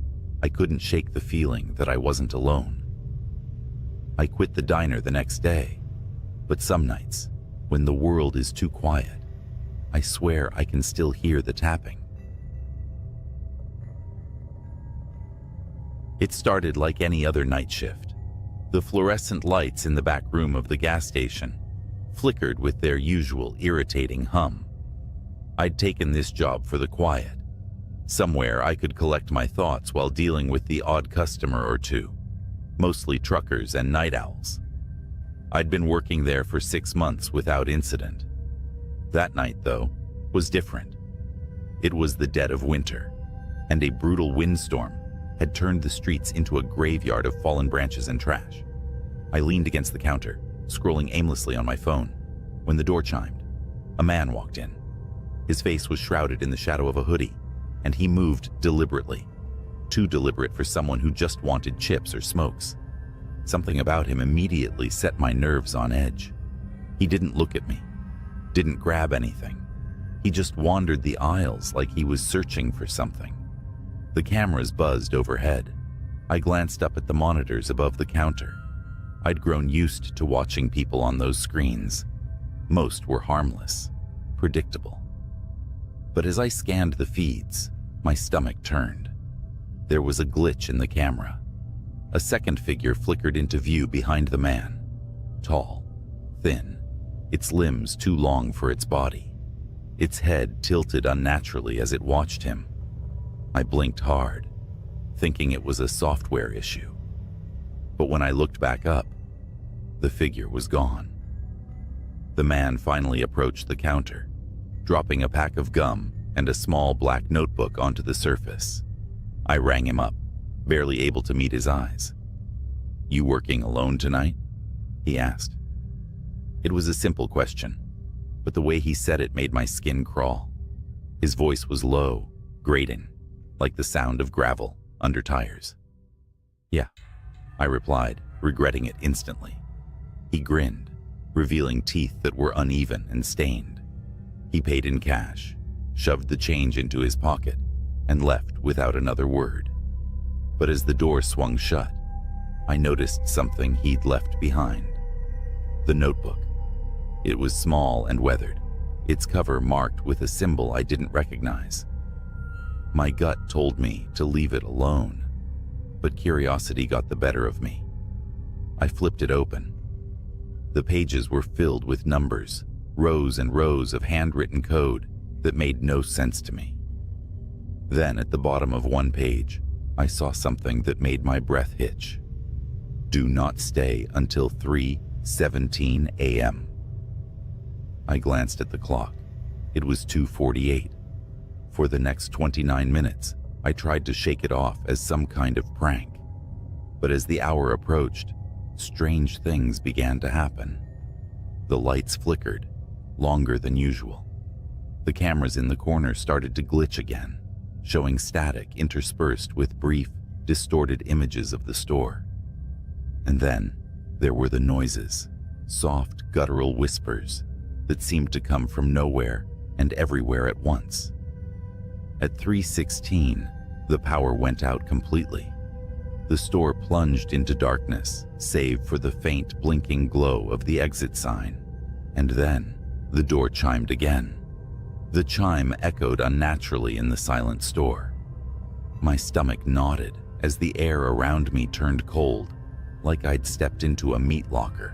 I couldn't shake the feeling that I wasn't alone. I quit the diner the next day, but some nights, when the world is too quiet, I swear I can still hear the tapping. It started like any other night shift. The fluorescent lights in the back room of the gas station flickered with their usual irritating hum. I'd taken this job for the quiet. Somewhere I could collect my thoughts while dealing with the odd customer or two, mostly truckers and night owls. I'd been working there for 6 months without incident. That night, though, was different. It was the dead of winter, and a brutal windstorm had turned the streets into a graveyard of fallen branches and trash. I leaned against the counter, scrolling aimlessly on my phone, when the door chimed. A man walked in. His face was shrouded in the shadow of a hoodie, and he moved deliberately. too deliberate for someone who just wanted chips or smokes. Something about him immediately set my nerves on edge. He didn't look at me, didn't grab anything. He just wandered the aisles like he was searching for something. The cameras buzzed overhead. I glanced up at the monitors above the counter. I'd grown used to watching people on those screens. Most were harmless, predictable. But as I scanned the feeds, my stomach turned. There was a glitch in the camera. A second figure flickered into view behind the man. Tall, thin, its limbs too long for its body. Its head tilted unnaturally as it watched him. I blinked hard, thinking it was a software issue. But when I looked back up, the figure was gone. The man finally approached the counter, dropping a pack of gum and a small black notebook onto the surface. I rang him up, barely able to meet his eyes. "You working alone tonight?" he asked. It was a simple question, but the way he said it made my skin crawl. His voice was low, grating, like the sound of gravel under tires. "Yeah," I replied, regretting it instantly. He grinned, revealing teeth that were uneven and stained. He paid in cash, shoved the change into his pocket, and left without another word. But as the door swung shut, I noticed something he'd left behind. The notebook. It was small and weathered, its cover marked with a symbol I didn't recognize. My gut told me to leave it alone, but curiosity got the better of me. I flipped it open. The pages were filled with numbers, rows and rows of handwritten code that made no sense to me. Then at the bottom of one page, I saw something that made my breath hitch. "Do not stay until 3:17 a.m. I glanced at the clock. It was 2:48. For the next 29 minutes, I tried to shake it off as some kind of prank. But as the hour approached, strange things began to happen. The lights flickered, longer than usual. The cameras in the corner started to glitch again, showing static interspersed with brief, distorted images of the store. And then there were the noises, soft, guttural whispers that seemed to come from nowhere and everywhere at once. At 3:16, the power went out completely. The store plunged into darkness, save for the faint blinking glow of the exit sign. And then the door chimed again. The chime echoed unnaturally in the silent store. My stomach knotted as the air around me turned cold, like I'd stepped into a meat locker.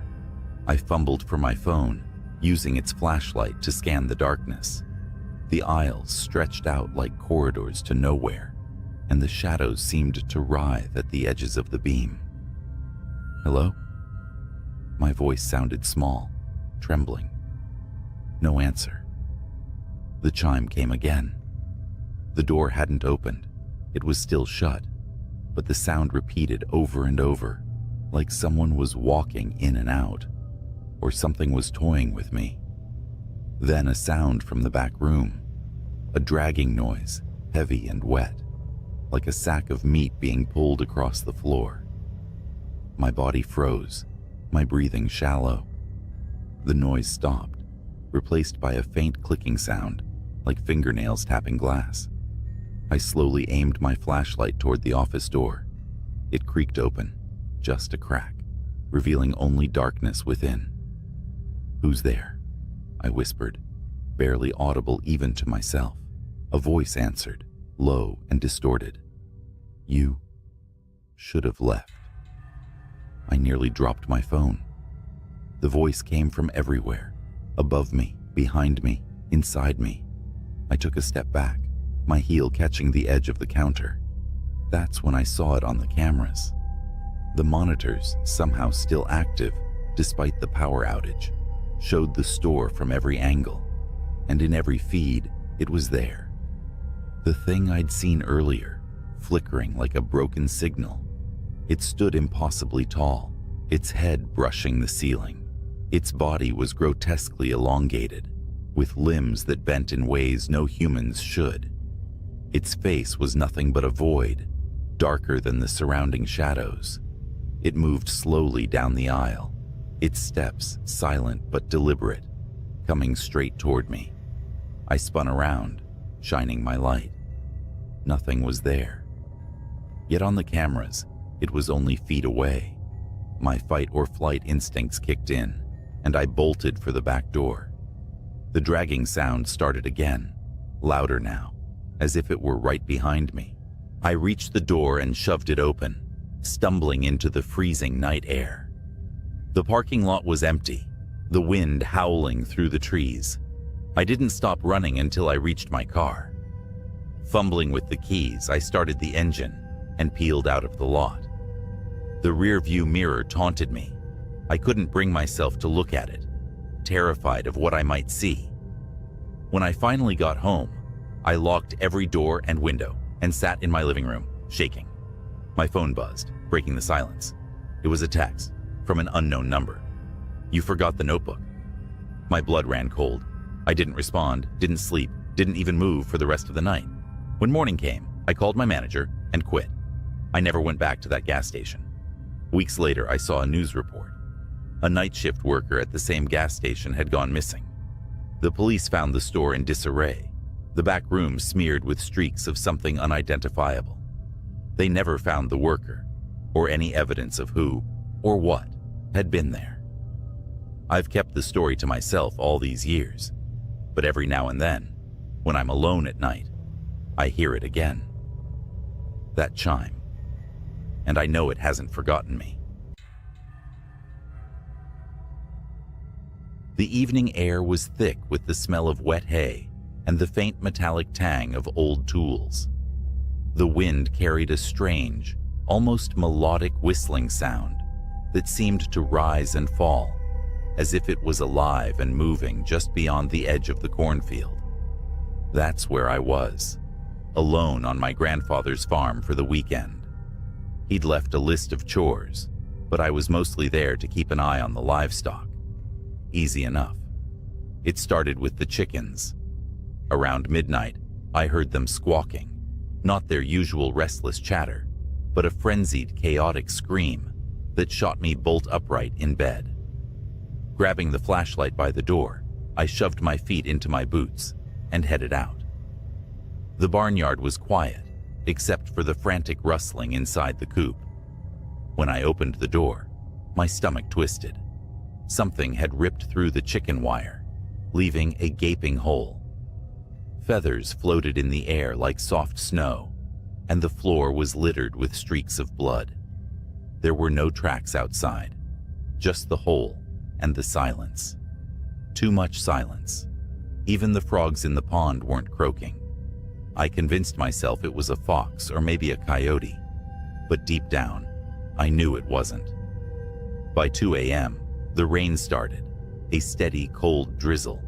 I fumbled for my phone, using its flashlight to scan the darkness. The aisles stretched out like corridors to nowhere, and the shadows seemed to writhe at the edges of the beam. "Hello?" My voice sounded small, trembling. No answer. The chime came again. The door hadn't opened. It was still shut, but the sound repeated over and over, like someone was walking in and out, or something was toying with me. Then a sound from the back room, a dragging noise, heavy and wet, like a sack of meat being pulled across the floor. My body froze, my breathing shallow. The noise stopped, replaced by a faint clicking sound, like fingernails tapping glass. I slowly aimed my flashlight toward the office door. It creaked open, just a crack, revealing only darkness within. "Who's there?" I whispered, barely audible even to myself. A voice answered, low and distorted. "You should have left." I nearly dropped my phone. The voice came from everywhere, above me, behind me, inside me. I took a step back, my heel catching the edge of the counter. That's when I saw it on the cameras. The monitors, somehow still active despite the power outage, showed the store from every angle, and in every feed, it was there. The thing I'd seen earlier, flickering like a broken signal. It stood impossibly tall, its head brushing the ceiling. Its body was grotesquely elongated, with limbs that bent in ways no humans should. Its face was nothing but a void, darker than the surrounding shadows. It moved slowly down the aisle, its steps silent but deliberate, coming straight toward me. I spun around, shining my light. Nothing was there. Yet on the cameras, it was only feet away. My fight or flight instincts kicked in, and I bolted for the back door. The dragging sound started again, louder now, as if it were right behind me. I reached the door and shoved it open, stumbling into the freezing night air. The parking lot was empty, the wind howling through the trees. I didn't stop running until I reached my car. Fumbling with the keys, I started the engine and peeled out of the lot. The rear-view mirror taunted me. I couldn't bring myself to look at it, terrified of what I might see. When I finally got home, I locked every door and window and sat in my living room, shaking. My phone buzzed, breaking the silence. It was a text from an unknown number. "You forgot the notebook." My blood ran cold. I didn't respond, didn't sleep, didn't even move for the rest of the night. When morning came, I called my manager and quit. I never went back to that gas station. Weeks later, I saw a news report. A night shift worker at the same gas station had gone missing. The police found the store in disarray, the back room smeared with streaks of something unidentifiable. They never found the worker, or any evidence of who or what had been there. I've kept the story to myself all these years, but every now and then, when I'm alone at night, I hear it again. That chime. And I know it hasn't forgotten me. The evening air was thick with the smell of wet hay and the faint metallic tang of old tools. The wind carried a strange, almost melodic whistling sound that seemed to rise and fall, as if it was alive and moving just beyond the edge of the cornfield. That's where I was, alone on my grandfather's farm for the weekend. He'd left a list of chores, but I was mostly there to keep an eye on the livestock. Easy enough. It started with the chickens. Around midnight, I heard them squawking, not their usual restless chatter, but a frenzied, chaotic scream that shot me bolt upright in bed. Grabbing the flashlight by the door, I shoved my feet into my boots and headed out. The barnyard was quiet, except for the frantic rustling inside the coop. When I opened the door, my stomach twisted. Something had ripped through the chicken wire, leaving a gaping hole. Feathers floated in the air like soft snow, and the floor was littered with streaks of blood. There were no tracks outside, just the hole and the silence. Too much silence. Even the frogs in the pond weren't croaking. I convinced myself it was a fox or maybe a coyote, but deep down, I knew it wasn't. By 2 a.m., the rain started, a steady, cold drizzle.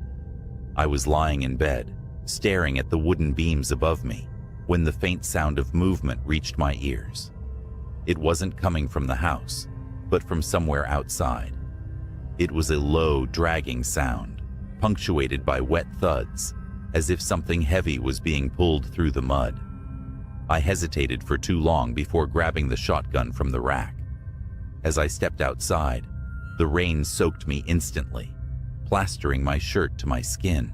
I was lying in bed, staring at the wooden beams above me, when the faint sound of movement reached my ears. It wasn't coming from the house, but from somewhere outside. It was a low, dragging sound, punctuated by wet thuds, as if something heavy was being pulled through the mud. I hesitated for too long before grabbing the shotgun from the rack. As I stepped outside, the rain soaked me instantly, plastering my shirt to my skin.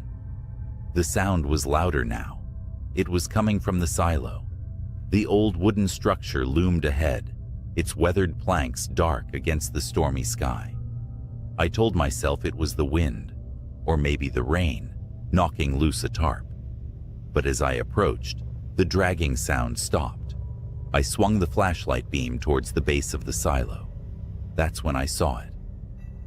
The sound was louder now. It was coming from the silo. The old wooden structure loomed ahead, its weathered planks dark against the stormy sky. I told myself it was the wind, or maybe the rain, knocking loose a tarp. But as I approached, the dragging sound stopped. I swung the flashlight beam towards the base of the silo. That's when I saw it.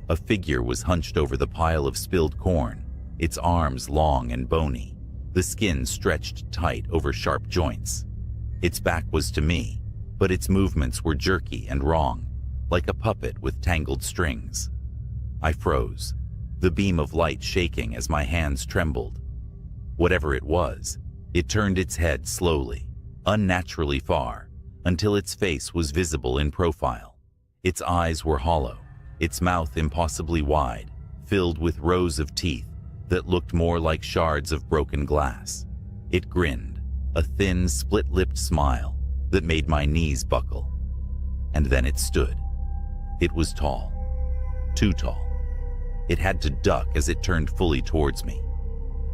A figure was hunched over the pile of spilled corn, its arms long and bony, the skin stretched tight over sharp joints. Its back was to me, but its movements were jerky and wrong, like a puppet with tangled strings. I froze, the beam of light shaking as my hands trembled. Whatever it was, it turned its head slowly, unnaturally far, until its face was visible in profile. Its eyes were hollow, its mouth impossibly wide, filled with rows of teeth that looked more like shards of broken glass. It grinned, a thin, split-lipped smile, that made my knees buckle. And then it stood. It was tall. Too tall. It had to duck as it turned fully towards me.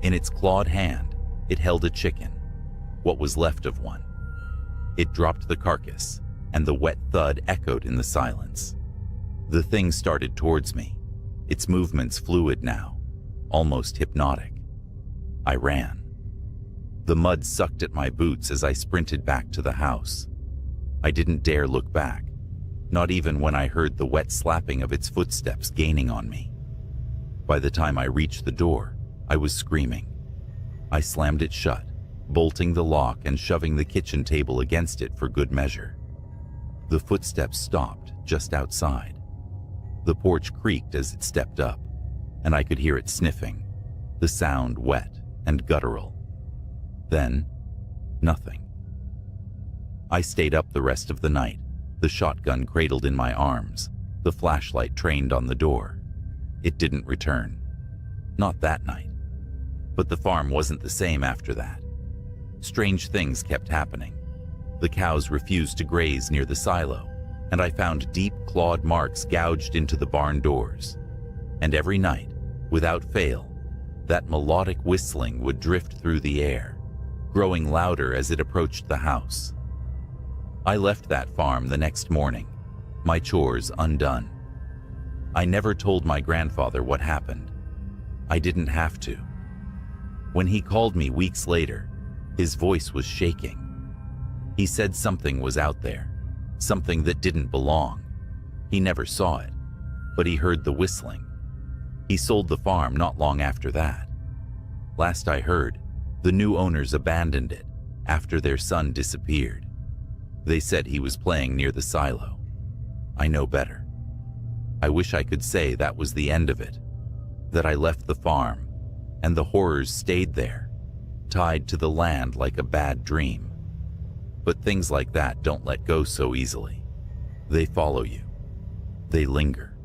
In its clawed hand, it held a chicken, what was left of one. It dropped the carcass, and the wet thud echoed in the silence. The thing started towards me, its movements fluid now, almost hypnotic. I ran. The mud sucked at my boots as I sprinted back to the house. I didn't dare look back, not even when I heard the wet slapping of its footsteps gaining on me. By the time I reached the door, I was screaming. I slammed it shut, bolting the lock and shoving the kitchen table against it for good measure. The footsteps stopped just outside. The porch creaked as it stepped up, and I could hear it sniffing, the sound wet and guttural. Then, nothing. I stayed up the rest of the night, the shotgun cradled in my arms, the flashlight trained on the door. It didn't return. Not that night. But the farm wasn't the same after that. Strange things kept happening. The cows refused to graze near the silo, and I found deep clawed marks gouged into the barn doors. And every night, without fail, that melodic whistling would drift through the air, growing louder as it approached the house. I left that farm the next morning, my chores undone. I never told my grandfather what happened. I didn't have to. When he called me weeks later, his voice was shaking. He said something was out there, something that didn't belong. He never saw it, but he heard the whistling. He sold the farm not long after that. Last I heard, the new owners abandoned it after their son disappeared. They said he was playing near the silo. I know better. I wish I could say that was the end of it, that I left the farm and the horrors stayed there, tied to the land like a bad dream. But things like that don't let go so easily. They follow you. They linger.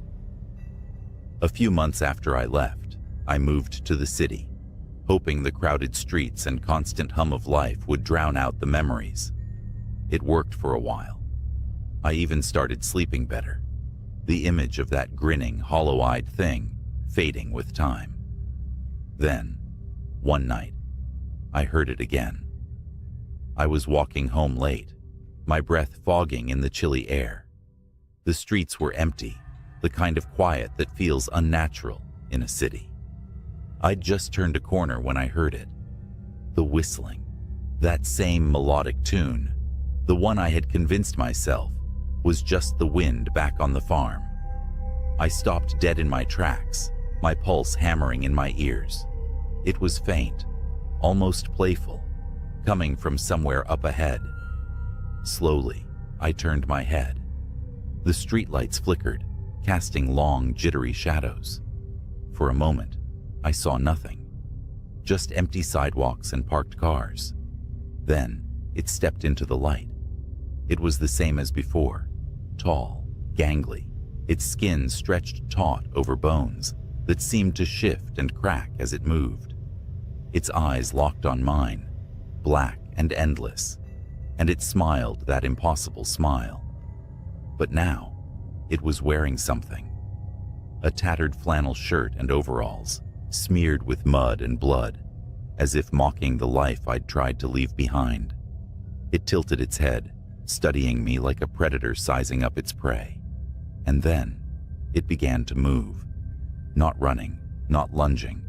A few months after I left, I moved to the city, hoping the crowded streets and constant hum of life would drown out the memories. It worked for a while. I even started sleeping better, the image of that grinning, hollow-eyed thing fading with time. Then, one night, I heard it again. I was walking home late, my breath fogging in the chilly air. The streets were empty, the kind of quiet that feels unnatural in a city. I'd just turned a corner when I heard it. The whistling, that same melodic tune, the one I had convinced myself was just the wind back on the farm. I stopped dead in my tracks, my pulse hammering in my ears. It was faint, almost playful, coming from somewhere up ahead. Slowly, I turned my head. The streetlights flickered, casting long, jittery shadows. For a moment, I saw nothing, just empty sidewalks and parked cars. Then, it stepped into the light. It was the same as before, tall, gangly, its skin stretched taut over bones that seemed to shift and crack as it moved. Its eyes locked on mine, black and endless, and it smiled that impossible smile. But now, it was wearing something. A tattered flannel shirt and overalls, smeared with mud and blood, as if mocking the life I'd tried to leave behind. It tilted its head, studying me like a predator sizing up its prey. And then, it began to move. Not running, not lunging,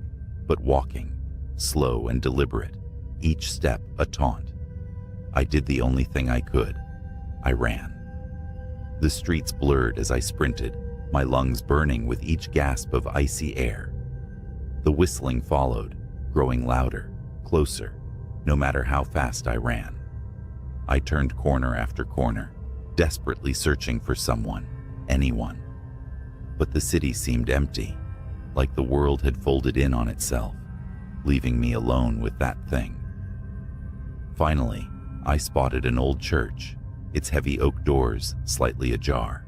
but walking, slow and deliberate, each step a taunt. I did the only thing I could. I ran. The streets blurred as I sprinted, my lungs burning with each gasp of icy air. The whistling followed, growing louder, closer, no matter how fast I ran. I turned corner after corner, desperately searching for someone, anyone. But the city seemed empty, like the world had folded in on itself, leaving me alone with that thing. Finally, I spotted an old church, its heavy oak doors slightly ajar.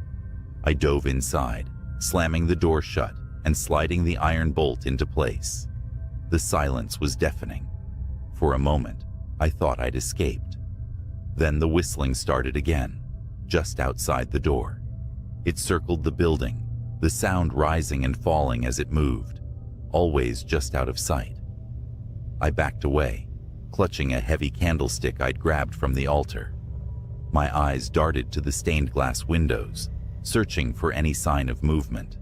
I dove inside, slamming the door shut and sliding the iron bolt into place. The silence was deafening. For a moment, I thought I'd escaped. Then the whistling started again, just outside the door. It circled the building, the sound rising and falling as it moved, always just out of sight. I backed away, clutching a heavy candlestick I'd grabbed from the altar. My eyes darted to the stained glass windows, searching for any sign of movement.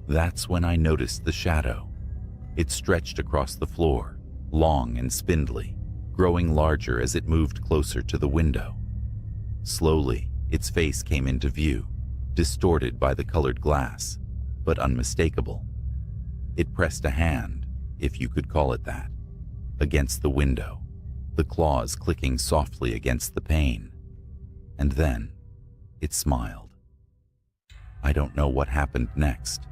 That's when I noticed the shadow. It stretched across the floor, long and spindly, growing larger as it moved closer to the window. Slowly, its face came into view, distorted by the colored glass, but unmistakable. It pressed a hand, if you could call it that, against the window, the claws clicking softly against the pane. And then, it smiled. I don't know what happened next.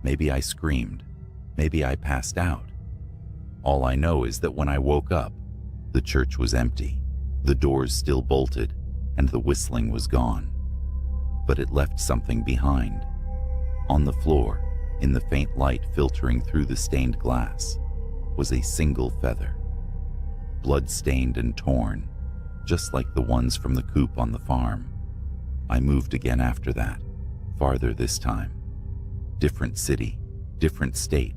Maybe I screamed. Maybe I passed out. All I know is that when I woke up, the church was empty, the doors still bolted, and the whistling was gone. But it left something behind. On the floor, in the faint light filtering through the stained glass, was a single feather. Blood-stained and torn, just like the ones from the coop on the farm. I moved again after that, farther this time. Different city, different state.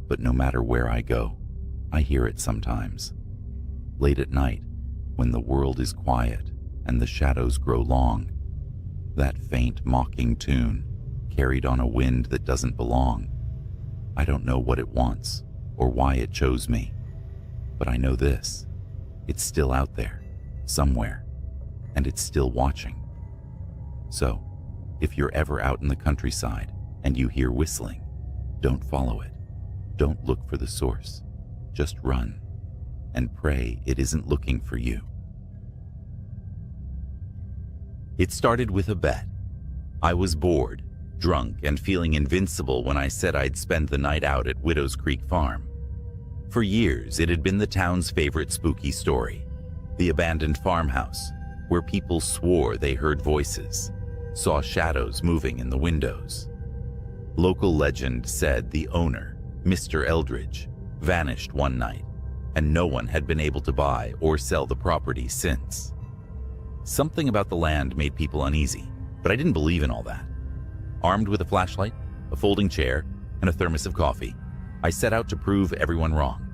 But no matter where I go, I hear it sometimes. Late at night, when the world is quiet and the shadows grow long, that faint, mocking tune, carried on a wind that doesn't belong. I don't know what it wants or why it chose me, but I know this: it's still out there, somewhere, and it's still watching. So, if you're ever out in the countryside and you hear whistling, don't follow it. Don't look for the source. Just run and pray it isn't looking for you. It started with a bet. I was bored, drunk, and feeling invincible when I said I'd spend the night out at Widow's Creek Farm. For years, it had been the town's favorite spooky story, the abandoned farmhouse, where people swore they heard voices, saw shadows moving in the windows. Local legend said the owner, Mr. Eldridge, vanished one night, and no one had been able to buy or sell the property since. Something about the land made people uneasy, but I didn't believe in all that. Armed with a flashlight, a folding chair, and a thermos of coffee, I set out to prove everyone wrong.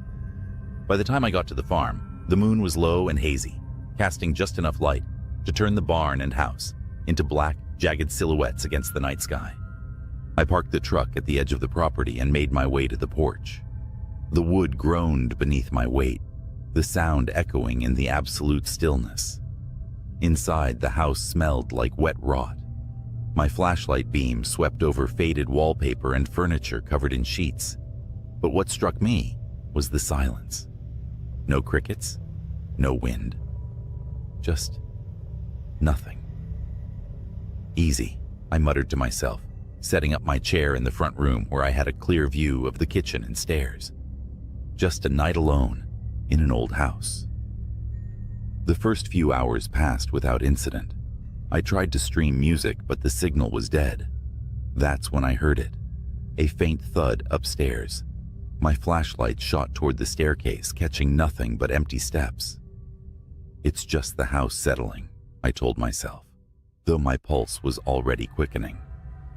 By the time I got to the farm, the moon was low and hazy, casting just enough light to turn the barn and house into black, jagged silhouettes against the night sky. I parked the truck at the edge of the property and made my way to the porch. The wood groaned beneath my weight, the sound echoing in the absolute stillness. Inside, the house smelled like wet rot. My flashlight beam swept over faded wallpaper and furniture covered in sheets. But what struck me was the silence. No crickets, no wind, just nothing. Easy, I muttered to myself, setting up my chair in the front room where I had a clear view of the kitchen and stairs. Just a night alone in an old house. The first few hours passed without incident. I tried to stream music, but the signal was dead. That's when I heard it, a faint thud upstairs. My flashlight shot toward the staircase, catching nothing but empty steps. It's just the house settling, I told myself, though my pulse was already quickening.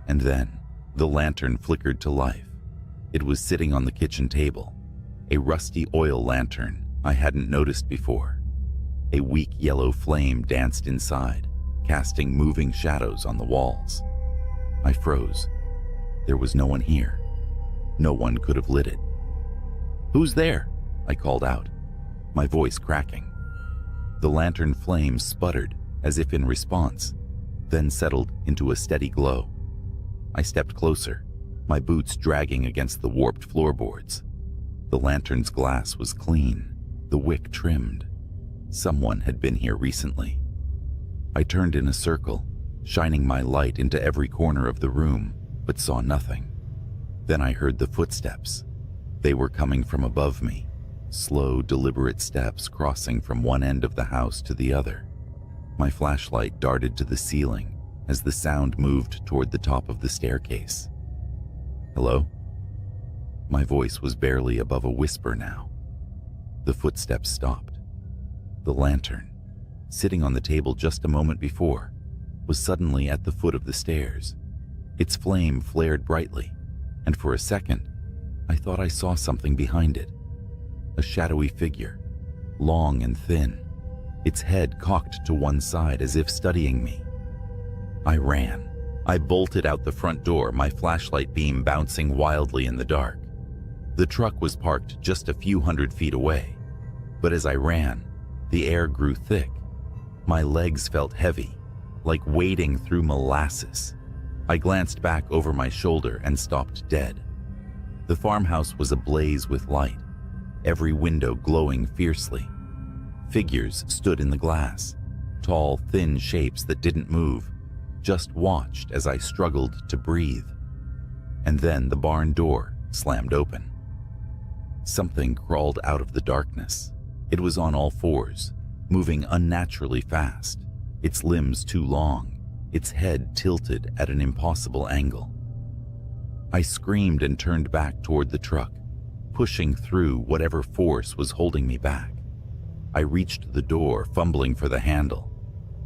And then, the lantern flickered to life. It was sitting on the kitchen table, a rusty oil lantern I hadn't noticed before. A weak yellow flame danced inside, casting moving shadows on the walls. I froze. There was no one here. No one could have lit it. "Who's there?" I called out, my voice cracking. The lantern flame sputtered as if in response, then settled into a steady glow. I stepped closer, my boots dragging against the warped floorboards. The lantern's glass was clean, the wick trimmed. Someone had been here recently. I turned in a circle, shining my light into every corner of the room, but saw nothing. Then I heard the footsteps. They were coming from above me, slow, deliberate steps crossing from one end of the house to the other. My flashlight darted to the ceiling as the sound moved toward the top of the staircase. "Hello?" My voice was barely above a whisper now. The footsteps stopped. The lantern, sitting on the table just a moment before, was suddenly at the foot of the stairs. Its flame flared brightly, and for a second, I thought I saw something behind it. A shadowy figure, long and thin, its head cocked to one side as if studying me. I ran. I bolted out the front door, my flashlight beam bouncing wildly in the dark. The truck was parked just a few hundred feet away, but as I ran, the air grew thick. My legs felt heavy, like wading through molasses. I glanced back over my shoulder and stopped dead. The farmhouse was ablaze with light, every window glowing fiercely. Figures stood in the glass, tall, thin shapes that didn't move, just watched as I struggled to breathe. And then the barn door slammed open. Something crawled out of the darkness. It was on all fours, moving unnaturally fast, its limbs too long, its head tilted at an impossible angle. I screamed and turned back toward the truck, pushing through whatever force was holding me back. I reached the door, fumbling for the handle,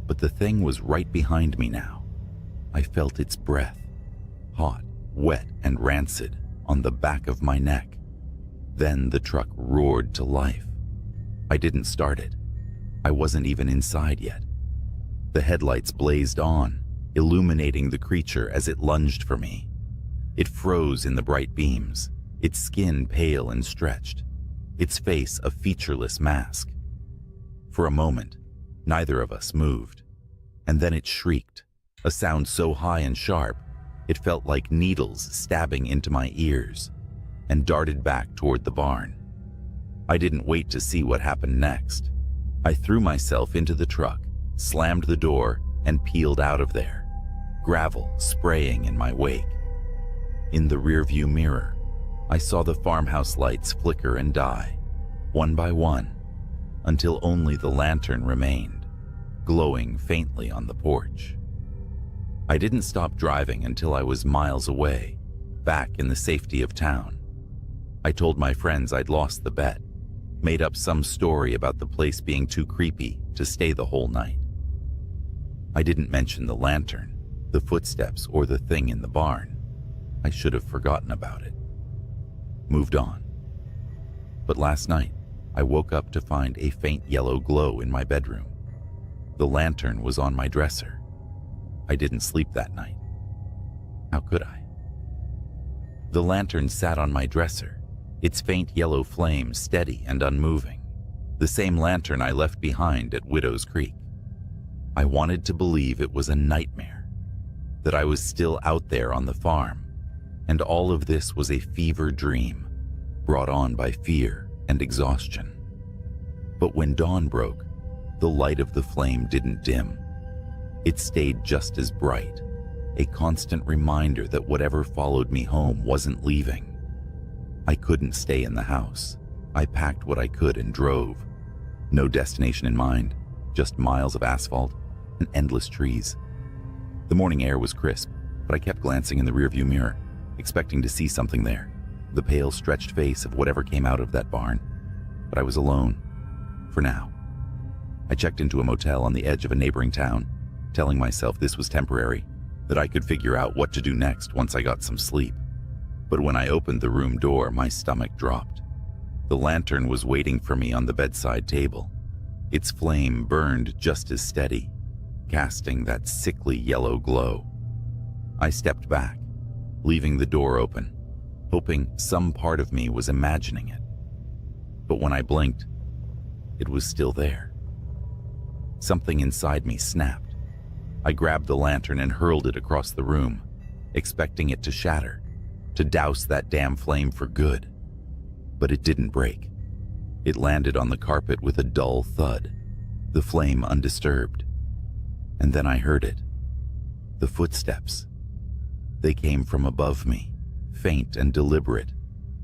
but the thing was right behind me now. I felt its breath, hot, wet, and rancid, on the back of my neck. Then the truck roared to life. I didn't start it. I wasn't even inside yet. The headlights blazed on, illuminating the creature as it lunged for me. It froze in the bright beams, its skin pale and stretched, its face a featureless mask. For a moment, neither of us moved, and then it shrieked, a sound so high and sharp, it felt like needles stabbing into my ears, and darted back toward the barn. I didn't wait to see what happened next. I threw myself into the truck, slammed the door, and peeled out of there, gravel spraying in my wake. In the rearview mirror, I saw the farmhouse lights flicker and die, one by one, until only the lantern remained, glowing faintly on the porch. I didn't stop driving until I was miles away, back in the safety of town. I told my friends I'd lost the bet, made up some story about the place being too creepy to stay the whole night. I didn't mention the lantern, the footsteps, or the thing in the barn. I should have forgotten about it. Moved on. But last night, I woke up to find a faint yellow glow in my bedroom. The lantern was on my dresser. I didn't sleep that night. How could I? The lantern sat on my dresser, its faint yellow flame steady and unmoving, the same lantern I left behind at Widow's Creek. I wanted to believe it was a nightmare, that I was still out there on the farm, and all of this was a fever dream, brought on by fear and exhaustion. But when dawn broke, the light of the flame didn't dim. It stayed just as bright, a constant reminder that whatever followed me home wasn't leaving. I couldn't stay in the house. I packed what I could and drove. No destination in mind, just miles of asphalt and endless trees. The morning air was crisp, but I kept glancing in the rearview mirror, expecting to see something there, the pale, stretched face of whatever came out of that barn. But I was alone, for now. I checked into a motel on the edge of a neighboring town, telling myself this was temporary, that I could figure out what to do next once I got some sleep. But when I opened the room door, my stomach dropped. The lantern was waiting for me on the bedside table. Its flame burned just as steady, casting that sickly yellow glow. I stepped back, leaving the door open, hoping some part of me was imagining it. But when I blinked, it was still there. Something inside me snapped. I grabbed the lantern and hurled it across the room, expecting it to shatter, to douse that damn flame for good. But it didn't break. It landed on the carpet with a dull thud, the flame undisturbed. And then I heard it. The footsteps. They came from above me, faint and deliberate,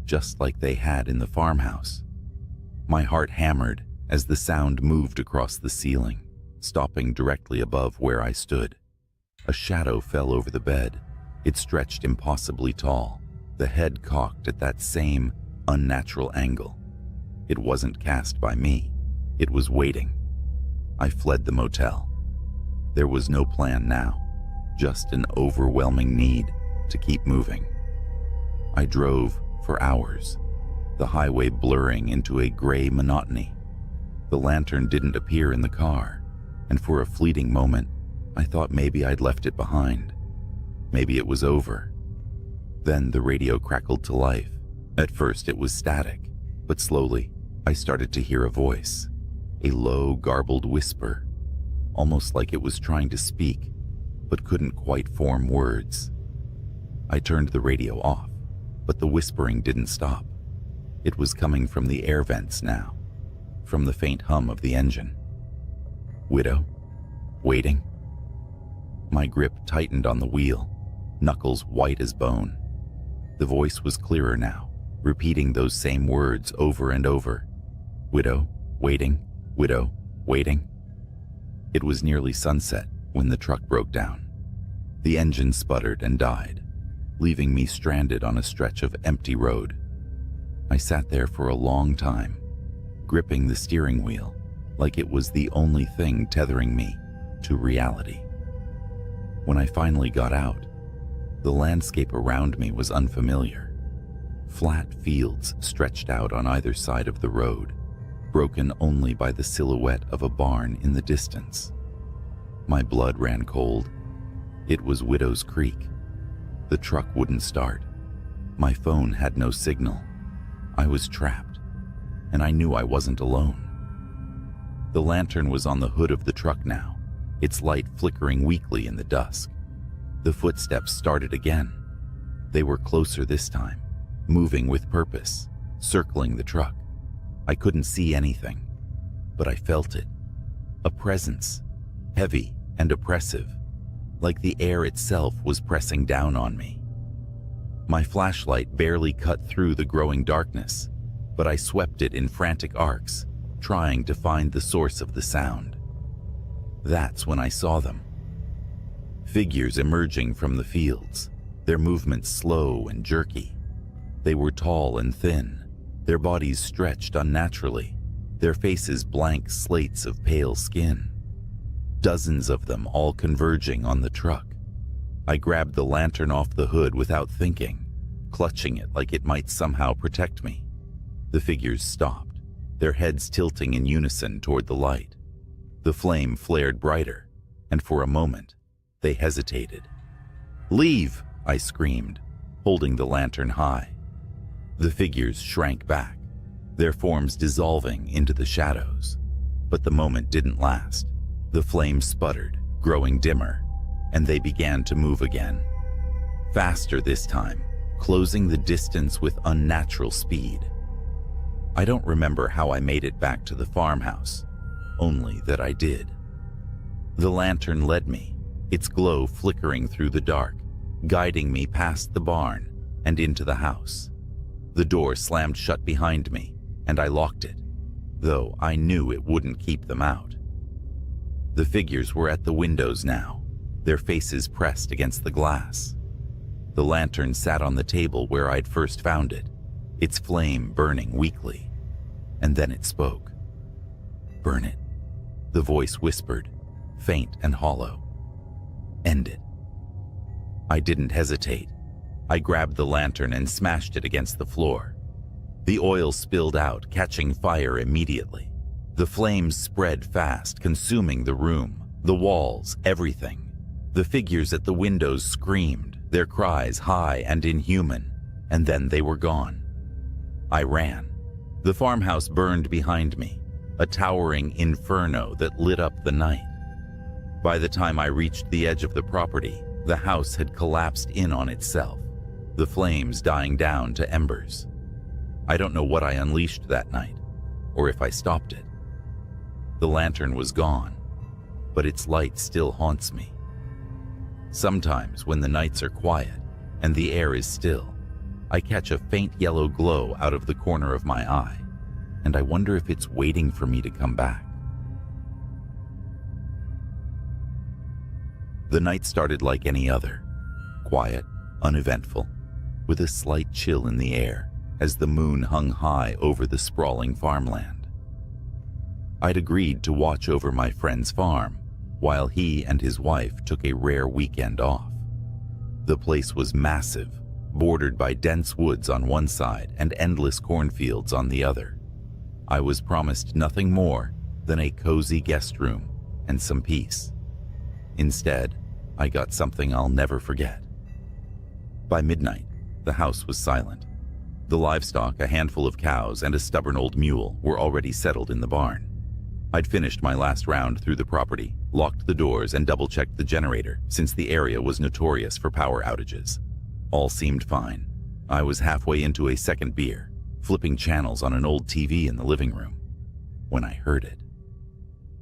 just like they had in the farmhouse. My heart hammered as the sound moved across the ceiling, stopping directly above where I stood. A shadow fell over the bed. It stretched impossibly tall, the head cocked at that same unnatural angle. It wasn't cast by me. It was waiting. I fled the motel. There was no plan now, just an overwhelming need to keep moving. I drove for hours, the highway blurring into a gray monotony. The lantern didn't appear in the car, and for a fleeting moment, I thought maybe I'd left it behind. Maybe it was over. Then the radio crackled to life. At first it was static, but slowly I started to hear a voice, a low, garbled whisper, almost like it was trying to speak, but couldn't quite form words. I turned the radio off, but the whispering didn't stop. It was coming from the air vents now, from the faint hum of the engine. Widow? Waiting? My grip tightened on the wheel, knuckles white as bone. The voice was clearer now, repeating those same words over and over. Widow, waiting, widow, waiting. It was nearly sunset when the truck broke down. The engine sputtered and died, leaving me stranded on a stretch of empty road. I sat there for a long time, gripping the steering wheel like it was the only thing tethering me to reality. When I finally got out, the landscape around me was unfamiliar. Flat fields stretched out on either side of the road, broken only by the silhouette of a barn in the distance. My blood ran cold. It was Widow's Creek. The truck wouldn't start. My phone had no signal. I was trapped, and I knew I wasn't alone. The lantern was on the hood of the truck now, its light flickering weakly in the dusk. The footsteps started again. They were closer this time, moving with purpose, circling the truck. I couldn't see anything, but I felt it. A presence, heavy and oppressive, like the air itself was pressing down on me. My flashlight barely cut through the growing darkness, but I swept it in frantic arcs, trying to find the source of the sound. That's when I saw them. Figures emerging from the fields, their movements slow and jerky. They were tall and thin, their bodies stretched unnaturally, their faces blank slates of pale skin. Dozens of them all converging on the truck. I grabbed the lantern off the hood without thinking, clutching it like it might somehow protect me. The figures stopped, their heads tilting in unison toward the light. The flame flared brighter, and for a moment, they hesitated. "Leave!" I screamed, holding the lantern high. The figures shrank back, their forms dissolving into the shadows. But the moment didn't last. The flame sputtered, growing dimmer, and they began to move again. Faster this time, closing the distance with unnatural speed. I don't remember how I made it back to the farmhouse, only that I did. The lantern led me, its glow flickering through the dark, guiding me past the barn and into the house. The door slammed shut behind me, and I locked it, though I knew it wouldn't keep them out. The figures were at the windows now, their faces pressed against the glass. The lantern sat on the table where I'd first found it, its flame burning weakly. And then it spoke. "Burn it," the voice whispered, faint and hollow. "End it." I didn't hesitate. I grabbed the lantern and smashed it against the floor. The oil spilled out, catching fire immediately. The flames spread fast, consuming the room, the walls, everything. The figures at the windows screamed, their cries high and inhuman, and then they were gone. I ran. The farmhouse burned behind me, a towering inferno that lit up the night. By the time I reached the edge of the property, the house had collapsed in on itself, the flames dying down to embers. I don't know what I unleashed that night, or if I stopped it. The lantern was gone, but its light still haunts me. Sometimes when the nights are quiet and the air is still, I catch a faint yellow glow out of the corner of my eye, and I wonder if it's waiting for me to come back. The night started like any other, quiet, uneventful, with a slight chill in the air as the moon hung high over the sprawling farmland. I'd agreed to watch over my friend's farm while he and his wife took a rare weekend off. The place was massive, bordered by dense woods on one side and endless cornfields on the other. I was promised nothing more than a cozy guest room and some peace. Instead, I got something I'll never forget. By midnight, the house was silent. The livestock, a handful of cows and a stubborn old mule, were already settled in the barn. I'd finished my last round through the property, locked the doors, and double-checked the generator, since the area was notorious for power outages. All seemed fine. I was halfway into a second beer, flipping channels on an old TV in the living room, when I heard it.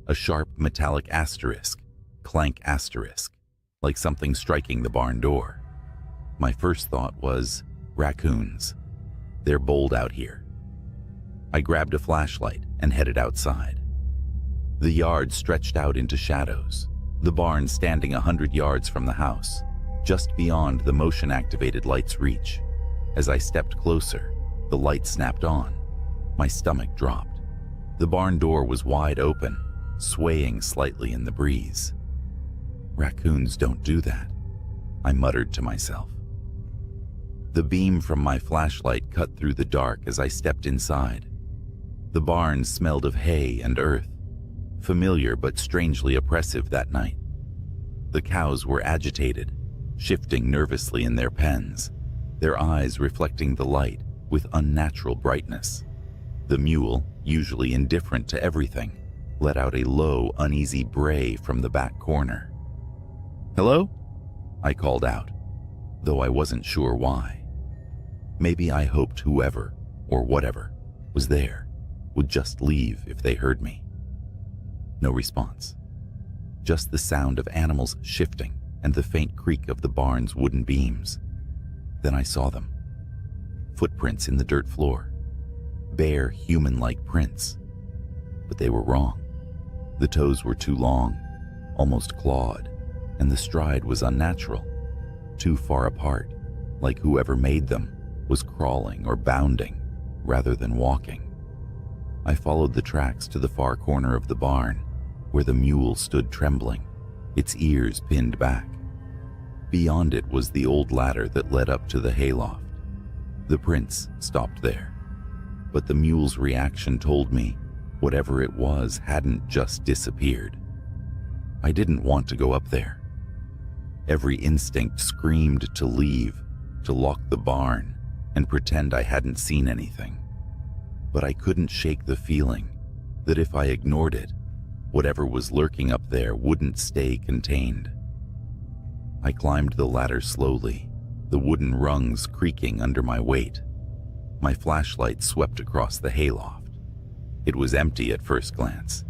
A sharp metallic asterisk, clank asterisk, like something striking the barn door. My first thought was, raccoons. They're bold out here. I grabbed a flashlight and headed outside. The yard stretched out into shadows, the barn standing 100 yards from the house, just beyond the motion-activated light's reach. As I stepped closer, the light snapped on. My stomach dropped. The barn door was wide open, swaying slightly in the breeze. Raccoons don't do that, I muttered to myself. The beam from my flashlight cut through the dark as I stepped inside. The barn smelled of hay and earth, familiar but strangely oppressive that night. The cows were agitated, shifting nervously in their pens, their eyes reflecting the light with unnatural brightness. The mule, usually indifferent to everything, let out a low, uneasy bray from the back corner. "Hello?" I called out, though I wasn't sure why. Maybe I hoped whoever, or whatever, was there would just leave if they heard me. No response. Just the sound of animals shifting and the faint creak of the barn's wooden beams. Then I saw them. Footprints in the dirt floor. Bare, human-like prints. But they were wrong. The toes were too long, almost clawed, and the stride was unnatural, too far apart, like whoever made them was crawling or bounding rather than walking. I followed the tracks to the far corner of the barn, where the mule stood trembling, its ears pinned back. Beyond it was the old ladder that led up to the hayloft. The prints stopped there, but the mule's reaction told me whatever it was hadn't just disappeared. I didn't want to go up there. Every instinct screamed to leave, to lock the barn, and pretend I hadn't seen anything. But I couldn't shake the feeling that if I ignored it, whatever was lurking up there wouldn't stay contained. I climbed the ladder slowly, the wooden rungs creaking under my weight. My flashlight swept across the hayloft. It was empty at first glance,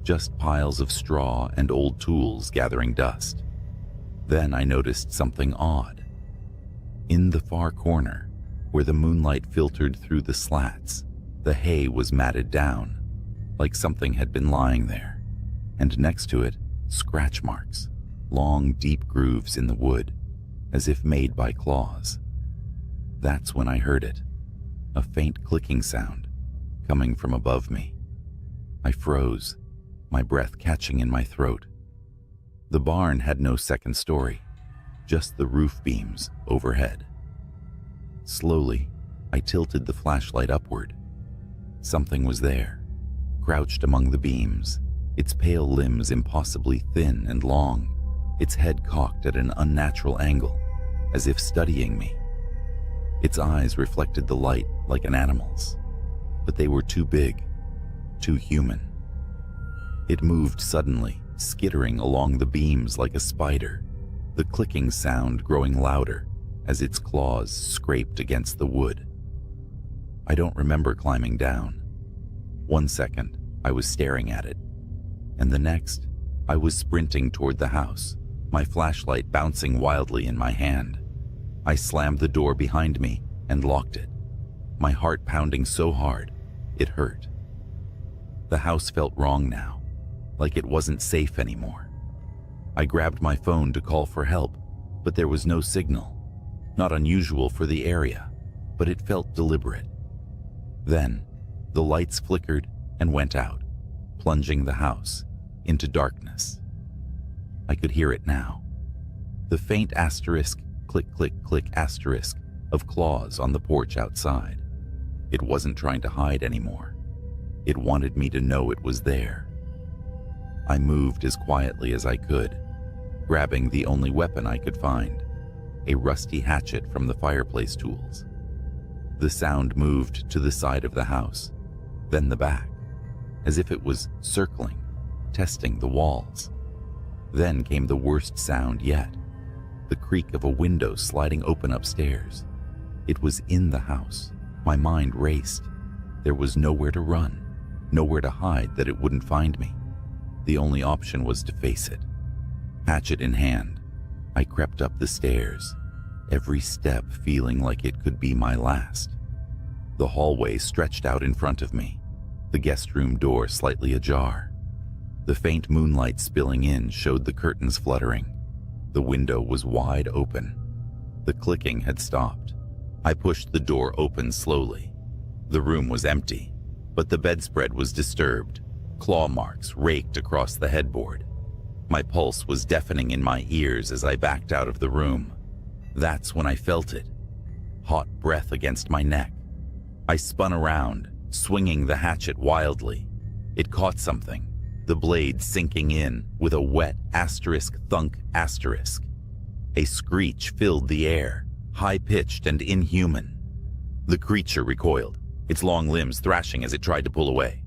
just piles of straw and old tools gathering dust. Then I noticed something odd. In the far corner, where the moonlight filtered through the slats, the hay was matted down, like something had been lying there, and next to it, scratch marks, long, deep grooves in the wood, as if made by claws. That's when I heard it, a faint clicking sound coming from above me. I froze, my breath catching in my throat. The barn had no second story, just the roof beams overhead. Slowly, I tilted the flashlight upward. Something was there, crouched among the beams, its pale limbs impossibly thin and long, its head cocked at an unnatural angle, as if studying me. Its eyes reflected the light like an animal's, but they were too big, too human. It moved suddenly, skittering along the beams like a spider, the clicking sound growing louder as its claws scraped against the wood. I don't remember climbing down. 1 second, I was staring at it, and the next, I was sprinting toward the house, my flashlight bouncing wildly in my hand. I slammed the door behind me and locked it, my heart pounding so hard, it hurt. The house felt wrong now, like it wasn't safe anymore. I grabbed my phone to call for help, but there was no signal. Not unusual for the area, but it felt deliberate. Then, the lights flickered and went out, plunging the house into darkness. I could hear it now. The faint asterisk, click, click, click asterisk of claws on the porch outside. It wasn't trying to hide anymore. It wanted me to know it was there. I moved as quietly as I could, grabbing the only weapon I could find, a rusty hatchet from the fireplace tools. The sound moved to the side of the house, then the back, as if it was circling, testing the walls. Then came the worst sound yet, the creak of a window sliding open upstairs. It was in the house. My mind raced. There was nowhere to run, nowhere to hide that it wouldn't find me. The only option was to face it. Hatchet in hand, I crept up the stairs, every step feeling like it could be my last. The hallway stretched out in front of me, the guest room door slightly ajar. The faint moonlight spilling in showed the curtains fluttering. The window was wide open. The clicking had stopped. I pushed the door open slowly. The room was empty, but the bedspread was disturbed. Claw marks raked across the headboard. My pulse was deafening in my ears as I backed out of the room. That's when I felt it. Hot breath against my neck. I spun around, swinging the hatchet wildly. It caught something, the blade sinking in with a wet asterisk thunk asterisk. A screech filled the air, high-pitched and inhuman. The creature recoiled, its long limbs thrashing as it tried to pull away.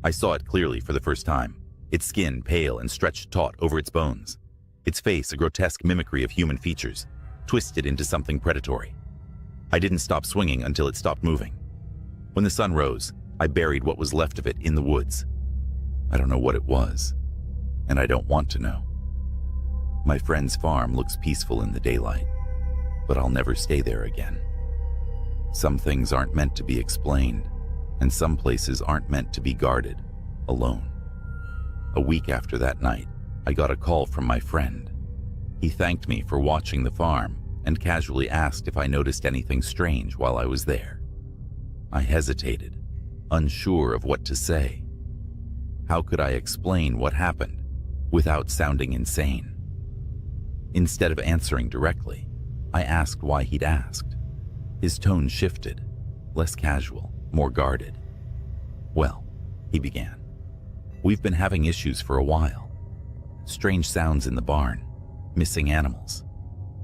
I saw it clearly for the first time, its skin pale and stretched taut over its bones, its face a grotesque mimicry of human features, twisted into something predatory. I didn't stop swinging until it stopped moving. When the sun rose, I buried what was left of it in the woods. I don't know what it was, and I don't want to know. My friend's farm looks peaceful in the daylight, but I'll never stay there again. Some things aren't meant to be explained, and some places aren't meant to be guarded alone. A week after that night, I got a call from my friend. He thanked me for watching the farm and casually asked if I noticed anything strange while I was there. I hesitated, unsure of what to say. How could I explain what happened without sounding insane? Instead of answering directly, I asked why he'd asked. His tone shifted, less casual, more guarded. Well, he began, we've been having issues for a while. Strange sounds in the barn, missing animals.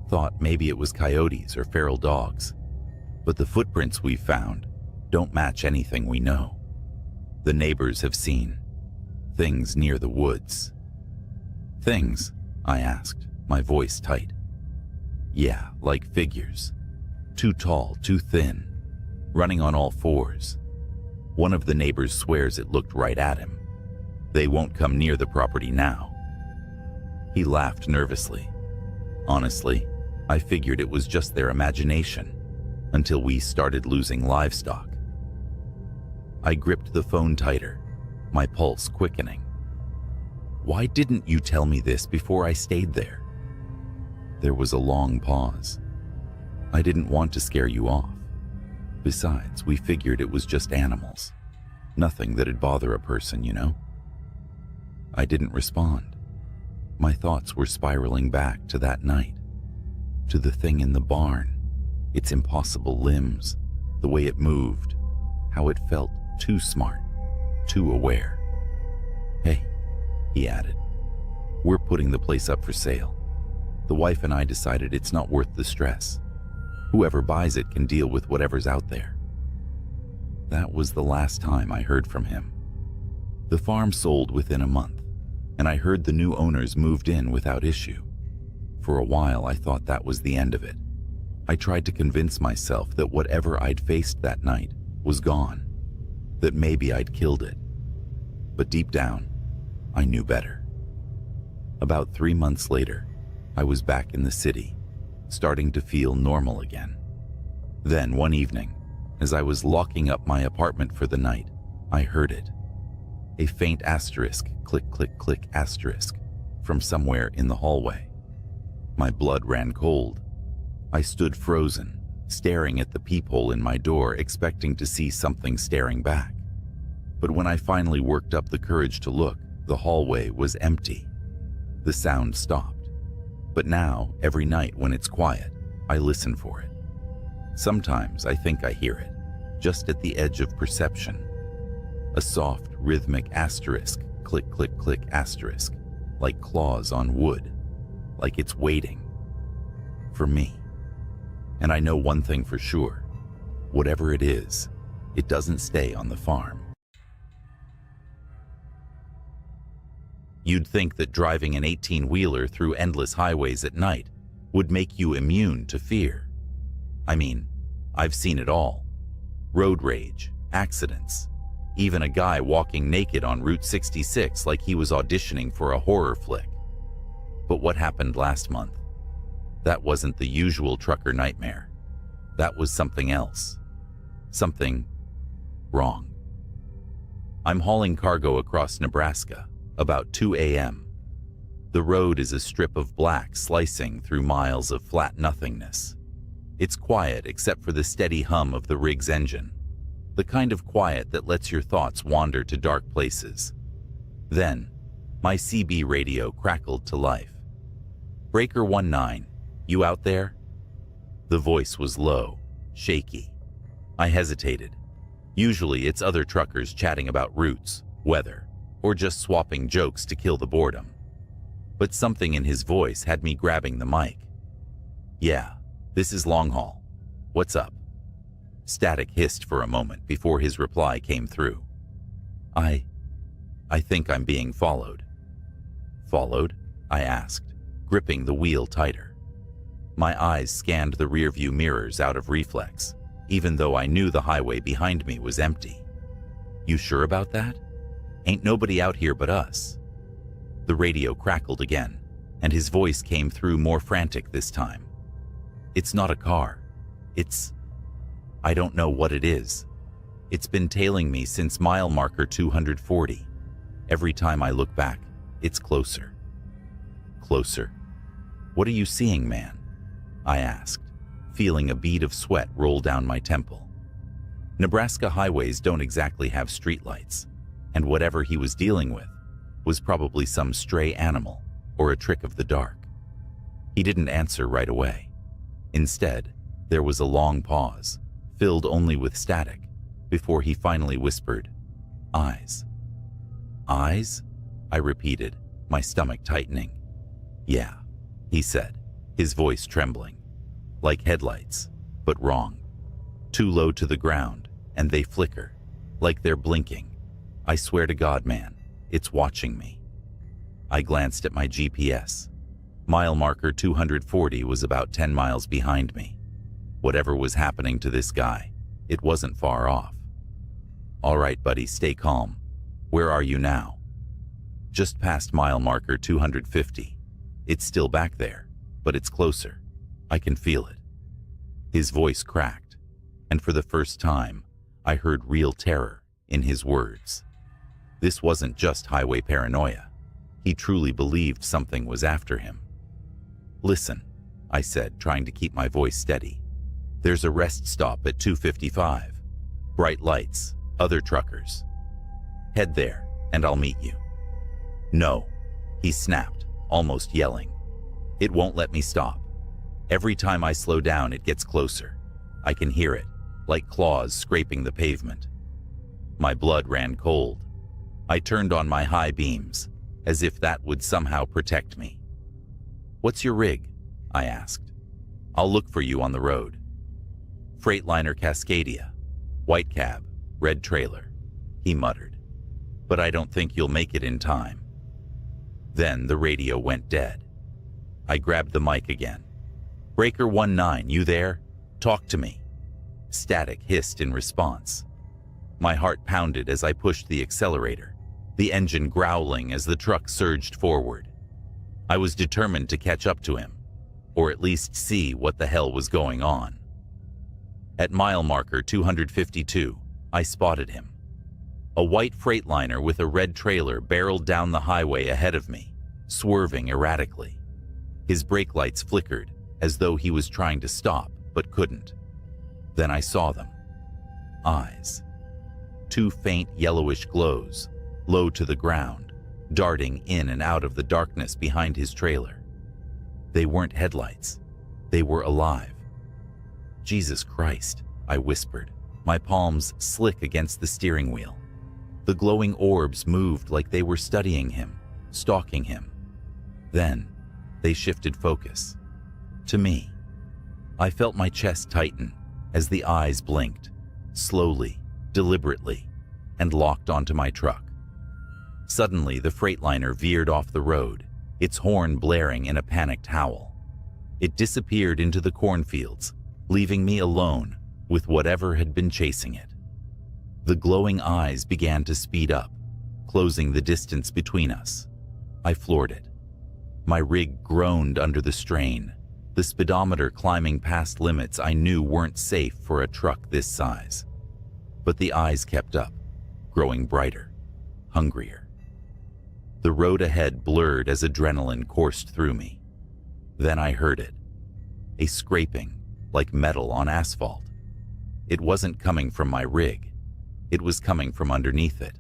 Thought maybe it was coyotes or feral dogs, but the footprints we've found don't match anything we know. The neighbors have seen things near the woods. Things? I asked, my voice tight. Yeah, like figures. Too tall, too thin, running on all fours. One of the neighbors swears it looked right at him. They won't come near the property now. He laughed nervously. Honestly, I figured it was just their imagination until we started losing livestock. I gripped the phone tighter, my pulse quickening. Why didn't you tell me this before I stayed there? There was a long pause. I didn't want to scare you off. Besides, we figured it was just animals. Nothing that'd bother a person, you know? I didn't respond. My thoughts were spiraling back to that night, to the thing in the barn, its impossible limbs, the way it moved, how it felt too smart, too aware. Hey, he added, we're putting the place up for sale. The wife and I decided it's not worth the stress. Whoever buys it can deal with whatever's out there. That was the last time I heard from him. The farm sold within a month, and I heard the new owners moved in without issue. For a while, I thought that was the end of it. I tried to convince myself that whatever I'd faced that night was gone, that maybe I'd killed it. But deep down, I knew better. About 3 months later, I was back in the city, starting to feel normal again. Then one evening, as I was locking up my apartment for the night, I heard it. A faint asterisk, click, click, click asterisk, from somewhere in the hallway. My blood ran cold. I stood frozen, staring at the peephole in my door, expecting to see something staring back. But when I finally worked up the courage to look, the hallway was empty. The sound stopped. But now, every night when it's quiet, I listen for it. Sometimes I think I hear it, just at the edge of perception. A soft, rhythmic asterisk, click, click, click asterisk, like claws on wood, like it's waiting for me. And I know one thing for sure, whatever it is, it doesn't stay on the farm. You'd think that driving an 18-wheeler through endless highways at night would make you immune to fear. I mean, I've seen it all. Road rage, accidents, even a guy walking naked on Route 66 like he was auditioning for a horror flick. But what happened last month? That wasn't the usual trucker nightmare. That was something else. Something wrong. I'm hauling cargo across Nebraska, about 2 a.m. The road is a strip of black slicing through miles of flat nothingness. It's quiet except for the steady hum of the rig's engine, the kind of quiet that lets your thoughts wander to dark places. Then, my CB radio crackled to life. "Breaker 19, you out there?" The voice was low, shaky. I hesitated. Usually it's other truckers chatting about routes, weather, or just swapping jokes to kill the boredom. But something in his voice had me grabbing the mic. "Yeah, this is Long Haul. What's up?" Static hissed for a moment before his reply came through. I think I'm being followed." "Followed?" I asked, gripping the wheel tighter. My eyes scanned the rearview mirrors out of reflex, even though I knew the highway behind me was empty. "You sure about that? Ain't nobody out here but us." The radio crackled again, and his voice came through more frantic this time. "It's not a car. I don't know what it is. It's been tailing me since mile marker 240. Every time I look back, it's closer." "Closer? What are you seeing, man?" I asked, feeling a bead of sweat roll down my temple. Nebraska highways don't exactly have streetlights, and whatever he was dealing with was probably some stray animal or a trick of the dark. He didn't answer right away. Instead, there was a long pause, filled only with static, before he finally whispered, "Eyes." "Eyes?" I repeated, my stomach tightening. "Yeah," he said, his voice trembling. "Like headlights, but wrong. Too low to the ground, and they flicker, like they're blinking. I swear to God, man, it's watching me." I glanced at my GPS. Mile marker 240 was about 10 miles behind me. Whatever was happening to this guy, it wasn't far off. "All right, buddy, stay calm. Where are you now?" "Just past mile marker 250. It's still back there, but it's closer. I can feel it." His voice cracked, and for the first time, I heard real terror in his words. This wasn't just highway paranoia. He truly believed something was after him. "Listen," I said, trying to keep my voice steady. "There's a rest stop at 255. Bright lights, other truckers. Head there, and I'll meet you." "No," he snapped, almost yelling. "It won't let me stop. Every time I slow down, it gets closer. I can hear it, like claws scraping the pavement." My blood ran cold. I turned on my high beams, as if that would somehow protect me. "What's your rig?" I asked. "I'll look for you on the road." "Freightliner Cascadia. White cab, red trailer," he muttered. "But I don't think you'll make it in time." Then the radio went dead. I grabbed the mic again. "Breaker 19, you there? Talk to me." Static hissed in response. My heart pounded as I pushed the accelerator, the engine growling as the truck surged forward. I was determined to catch up to him, or at least see what the hell was going on. At mile marker 252, I spotted him. A white Freightliner with a red trailer barreled down the highway ahead of me, swerving erratically. His brake lights flickered, as though he was trying to stop, but couldn't. Then I saw them. Eyes. two faint yellowish glows, low to the ground, darting in and out of the darkness behind his trailer. They weren't headlights. They were alive. "Jesus Christ," I whispered, my palms slick against the steering wheel. The glowing orbs moved like they were studying him, stalking him. Then, they shifted focus. To me. I felt my chest tighten as the eyes blinked, slowly, deliberately, and locked onto my truck. Suddenly, the Freightliner veered off the road, its horn blaring in a panicked howl. It disappeared into the cornfields, leaving me alone with whatever had been chasing it. The glowing eyes began to speed up, closing the distance between us. I floored it. My rig groaned under the strain, the speedometer climbing past limits I knew weren't safe for a truck this size. But the eyes kept up, growing brighter, hungrier. The road ahead blurred as adrenaline coursed through me. Then I heard it, a scraping like metal on asphalt. It wasn't coming from my rig. It was coming from underneath it.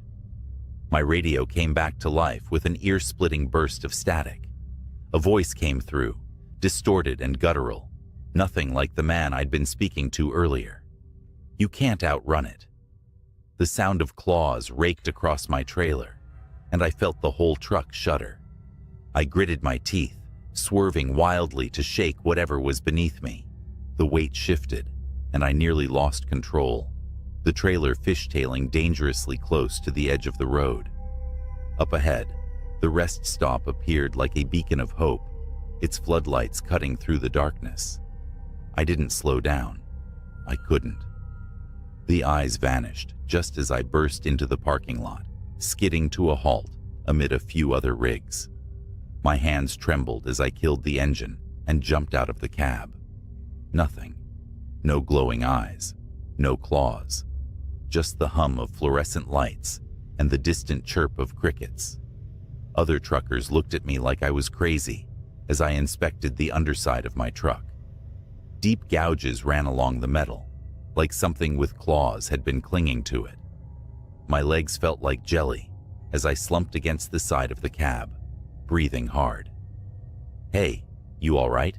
My radio came back to life with an ear-splitting burst of static. A voice came through, distorted and guttural, nothing like the man I'd been speaking to earlier. "You can't outrun it." The sound of claws raked across my trailer, and I felt the whole truck shudder. I gritted my teeth, swerving wildly to shake whatever was beneath me. The weight shifted, and I nearly lost control, the trailer fishtailing dangerously close to the edge of the road. Up ahead, the rest stop appeared like a beacon of hope, its floodlights cutting through the darkness. I didn't slow down. I couldn't. The eyes vanished just as I burst into the parking lot, skidding to a halt amid a few other rigs. My hands trembled as I killed the engine and jumped out of the cab. Nothing. No glowing eyes. No claws. Just the hum of fluorescent lights and the distant chirp of crickets. Other truckers looked at me like I was crazy as I inspected the underside of my truck. Deep gouges ran along the metal, like something with claws had been clinging to it. My legs felt like jelly as I slumped against the side of the cab, breathing hard. "Hey, you all right?"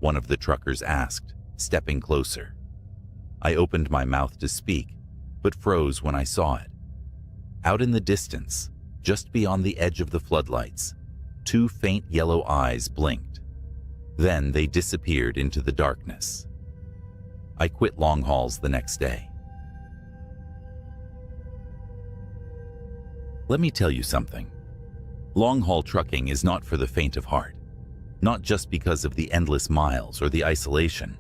one of the truckers asked, stepping closer. I opened my mouth to speak, but froze when I saw it. Out in the distance, just beyond the edge of the floodlights, two faint yellow eyes blinked. Then they disappeared into the darkness. I quit long hauls the next day. Let me tell you something. Long-haul trucking is not for the faint of heart, not just because of the endless miles or the isolation,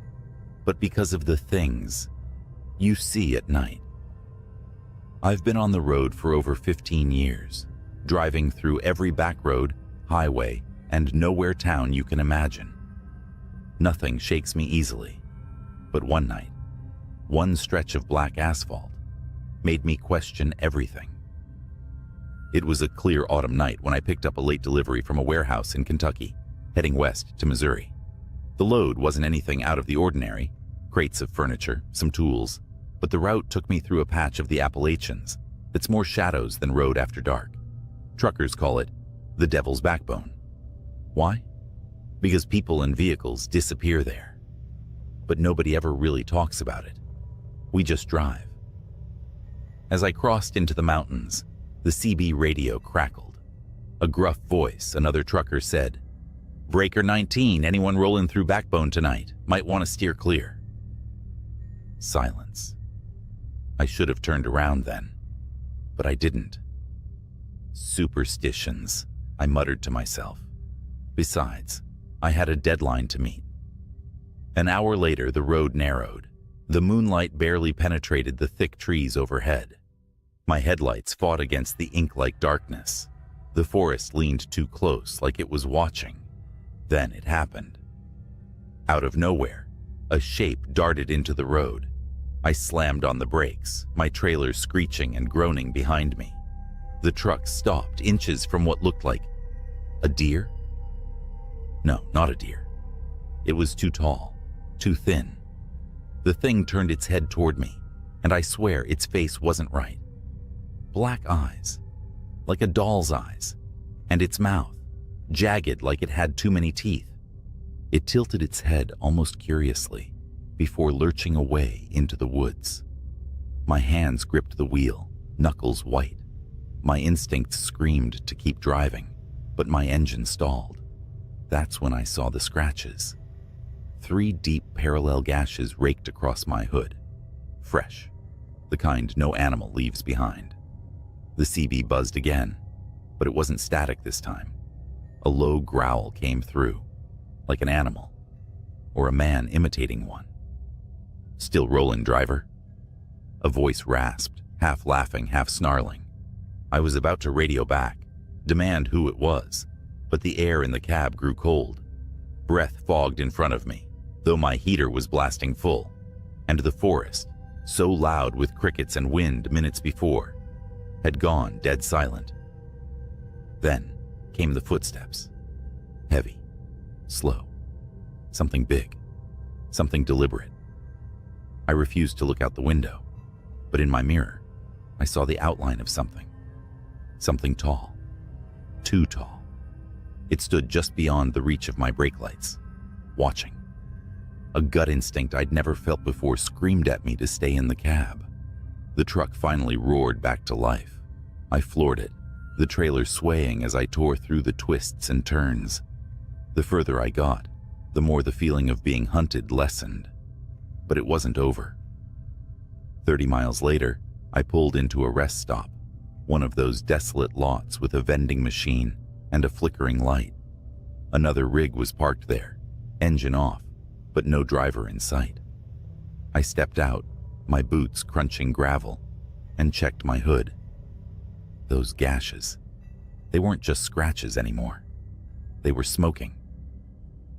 but because of the things you see at night. I've been on the road for over 15 years, driving through every back road, highway, and nowhere town you can imagine. Nothing shakes me easily, but one night, one stretch of black asphalt made me question everything. It was a clear autumn night when I picked up a late delivery from a warehouse in Kentucky, heading west to Missouri. The load wasn't anything out of the ordinary, crates of furniture, some tools, but the route took me through a patch of the Appalachians that's more shadows than road after dark. Truckers call it the Devil's Backbone. Why? Because people and vehicles disappear there. But nobody ever really talks about it. We just drive. As I crossed into the mountains, the CB radio crackled. A gruff voice, another trucker said, "Breaker 19, anyone rolling through Backbone tonight, might want to steer clear." Silence. I should have turned around then, but I didn't. Superstitions, I muttered to myself. Besides, I had a deadline to meet. An hour later, the road narrowed. The moonlight barely penetrated the thick trees overhead. My headlights fought against the ink-like darkness. The forest leaned too close, like it was watching. Then it happened. Out of nowhere, a shape darted into the road. I slammed on the brakes, my trailer screeching and groaning behind me. The truck stopped inches from what looked like a deer? No, not a deer. It was too tall, too thin. The thing turned its head toward me, and I swear its face wasn't right. Black eyes, like a doll's eyes, and its mouth, jagged like it had too many teeth. It tilted its head almost curiously before lurching away into the woods. My hands gripped the wheel, knuckles white. My instincts screamed to keep driving, but my engine stalled. That's when I saw the scratches. 3 deep parallel gashes raked across my hood. Fresh, the kind no animal leaves behind. The CB buzzed again, but it wasn't static this time. A low growl came through, like an animal, or a man imitating one. "Still rolling, driver?" A voice rasped, half laughing, half snarling. I was about to radio back, demand who it was, but the air in the cab grew cold. Breath fogged in front of me, though my heater was blasting full, and the forest, so loud with crickets and wind minutes before, had gone dead silent. Then came the footsteps. Heavy, slow, something big, something deliberate. I refused to look out the window, but in my mirror, I saw the outline of something. Something tall, too tall. It stood just beyond the reach of my brake lights, watching. A gut instinct I'd never felt before screamed at me to stay in the cab. The truck finally roared back to life. I floored it, the trailer swaying as I tore through the twists and turns. The further I got, the more the feeling of being hunted lessened. But it wasn't over. 30 miles later, I pulled into a rest stop, one of those desolate lots with a vending machine and a flickering light. Another rig was parked there, engine off, but no driver in sight. I stepped out, my boots crunching gravel, and checked my hood. Those gashes, they weren't just scratches anymore. They were smoking,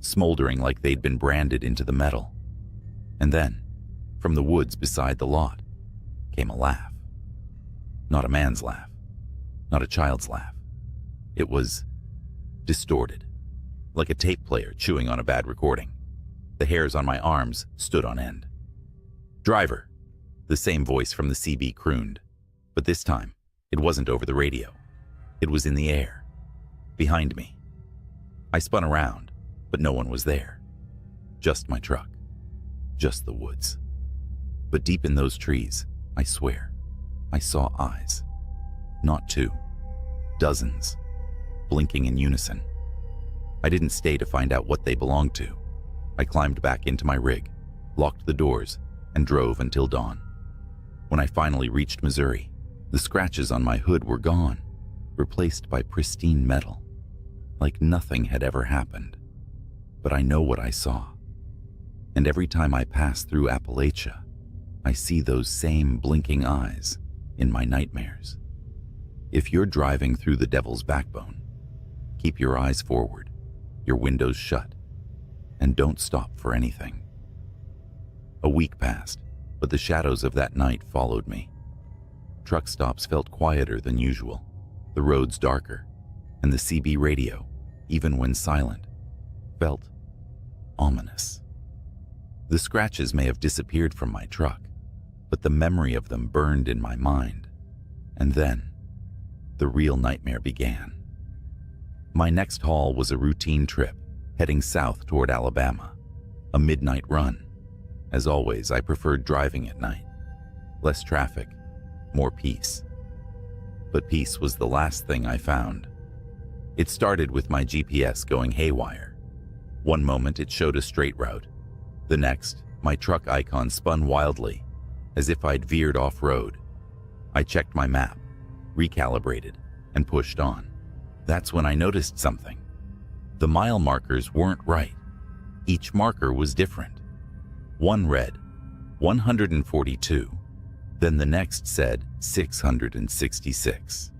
smoldering like they'd been branded into the metal. And then, from the woods beside the lot, came a laugh. Not a man's laugh, not a child's laugh. It was distorted, like a tape player chewing on a bad recording. The hairs on my arms stood on end. "Driver," the same voice from the CB crooned, but this time it wasn't over the radio. It was in the air, behind me. I spun around, but no one was there. Just my truck, just the woods. But deep in those trees, I swear, I saw eyes. Not 2, dozens, blinking in unison. I didn't stay to find out what they belonged to. I climbed back into my rig, locked the doors, and drove until dawn. When I finally reached Missouri, the scratches on my hood were gone, replaced by pristine metal, like nothing had ever happened. But I know what I saw. And every time I pass through Appalachia, I see those same blinking eyes in my nightmares. If you're driving through the Devil's Backbone, keep your eyes forward, your windows shut, and don't stop for anything. A week passed, but the shadows of that night followed me. Truck stops felt quieter than usual, the roads darker, and the CB radio, even when silent, felt ominous. The scratches may have disappeared from my truck, but the memory of them burned in my mind. And then, the real nightmare began. My next haul was a routine trip, heading south toward Alabama, a midnight run. As always, I preferred driving at night. Less traffic, more peace. But peace was the last thing I found. It started with my GPS going haywire. One moment it showed a straight route. The next, my truck icon spun wildly, as if I'd veered off-road. I checked my map, recalibrated, and pushed on. That's when I noticed something. The mile markers weren't right. Each marker was different. One read 142, then the next said 666.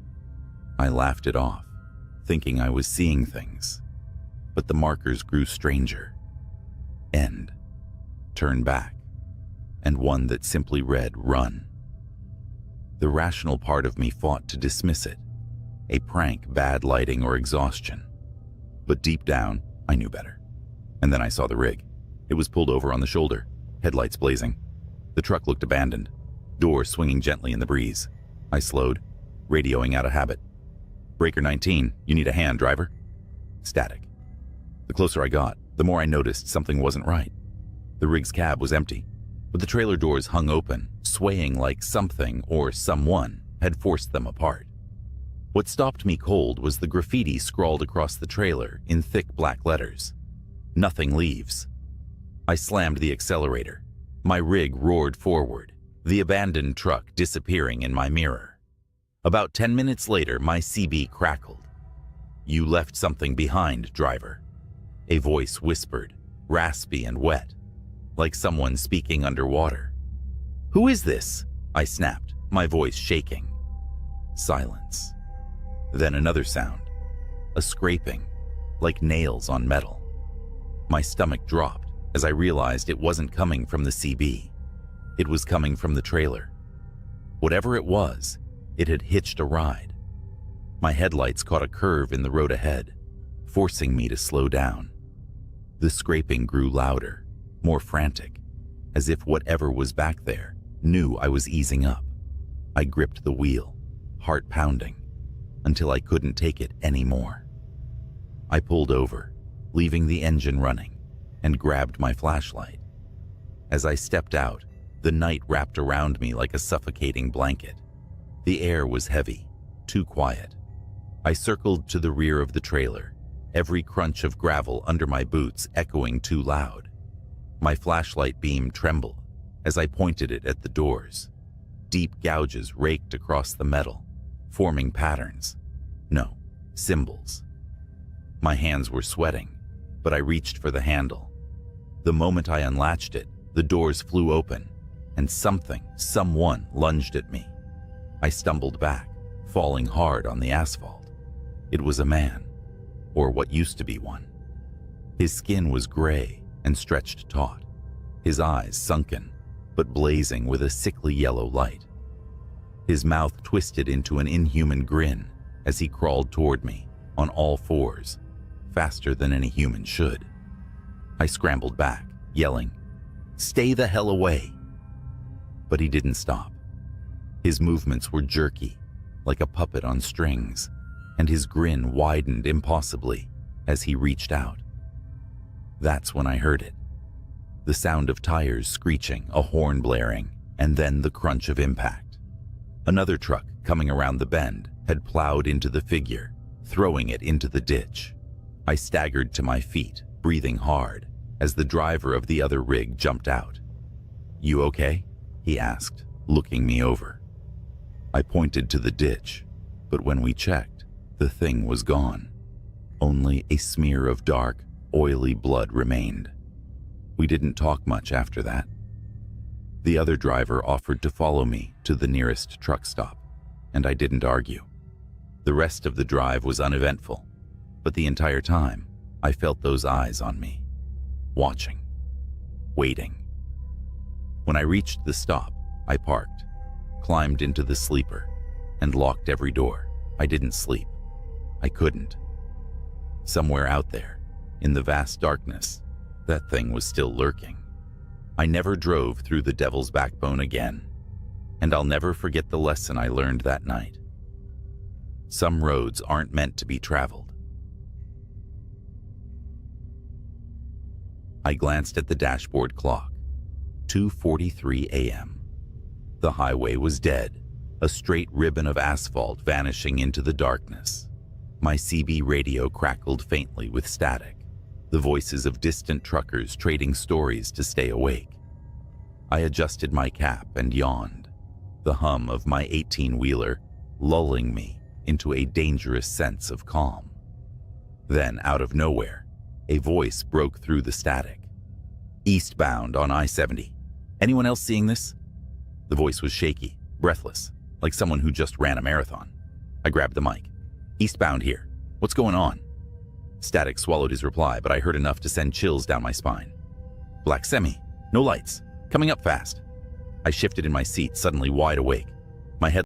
I laughed it off, thinking I was seeing things. But the markers grew stranger. End, turn back, and one that simply read run. The rational part of me fought to dismiss it, a prank, bad lighting, or exhaustion. But deep down, I knew better. And then I saw the rig. It was pulled over on the shoulder, headlights blazing. The truck looked abandoned, door swinging gently in the breeze. I slowed, radioing out of habit. Breaker 19, you need a hand, driver? Static. The closer I got, the more I noticed something wasn't right. The rig's cab was empty, but the trailer doors hung open, swaying like something or someone had forced them apart. What stopped me cold was the graffiti scrawled across the trailer in thick black letters. Nothing leaves. I slammed the accelerator. My rig roared forward, the abandoned truck disappearing in my mirror. About 10 minutes later, my CB crackled. You left something behind, driver. A voice whispered, raspy and wet, like someone speaking underwater. Who is this? I snapped, my voice shaking. Silence. Then another sound, a scraping, like nails on metal. My stomach dropped as I realized it wasn't coming from the CB. It was coming from the trailer. Whatever it was, it had hitched a ride. My headlights caught a curve in the road ahead, forcing me to slow down. The scraping grew louder, more frantic, as if whatever was back there knew I was easing up. I gripped the wheel, heart pounding, until I couldn't take it anymore. I pulled over, leaving the engine running, and grabbed my flashlight. As I stepped out, the night wrapped around me like a suffocating blanket. The air was heavy, too quiet. I circled to the rear of the trailer, every crunch of gravel under my boots echoing too loud. My flashlight beam trembled as I pointed it at the doors. Deep gouges raked across the metal, forming patterns. No, symbols. My hands were sweating, but I reached for the handle. The moment I unlatched it, the doors flew open, and someone lunged at me. I stumbled back, falling hard on the asphalt. It was a man, or what used to be one. His skin was gray and stretched taut, his eyes sunken, but blazing with a sickly yellow light. His mouth twisted into an inhuman grin as he crawled toward me on all fours, faster than any human should. I scrambled back, yelling, "Stay the hell away!" But he didn't stop. His movements were jerky, like a puppet on strings, and his grin widened impossibly as he reached out. That's when I heard it. The sound of tires screeching, a horn blaring, and then the crunch of impact. Another truck coming around the bend had plowed into the figure, throwing it into the ditch. I staggered to my feet, breathing hard, as the driver of the other rig jumped out. "You okay?" he asked, looking me over. I pointed to the ditch, but when we checked, the thing was gone. Only a smear of dark, oily blood remained. We didn't talk much after that. The other driver offered to follow me to the nearest truck stop, and I didn't argue. The rest of the drive was uneventful, but the entire time, I felt those eyes on me, watching, waiting. When I reached the stop, I parked, climbed into the sleeper, and locked every door. I didn't sleep. I couldn't. Somewhere out there, in the vast darkness, that thing was still lurking. I never drove through the Devil's Backbone again, and I'll never forget the lesson I learned that night. Some roads aren't meant to be traveled. I glanced at the dashboard clock. 2:43 a.m. The highway was dead, a straight ribbon of asphalt vanishing into the darkness. My CB radio crackled faintly with static, the voices of distant truckers trading stories to stay awake. I adjusted my cap and yawned, the hum of my 18-wheeler lulling me into a dangerous sense of calm. Then, out of nowhere, a voice broke through the static. "Eastbound on I-70. Anyone else seeing this?" The voice was shaky, breathless, like someone who just ran a marathon. I grabbed the mic. "Eastbound here. What's going on?" Static swallowed his reply, but I heard enough to send chills down my spine. "Black semi. No lights. Coming up fast." I shifted in my seat, suddenly wide awake. My head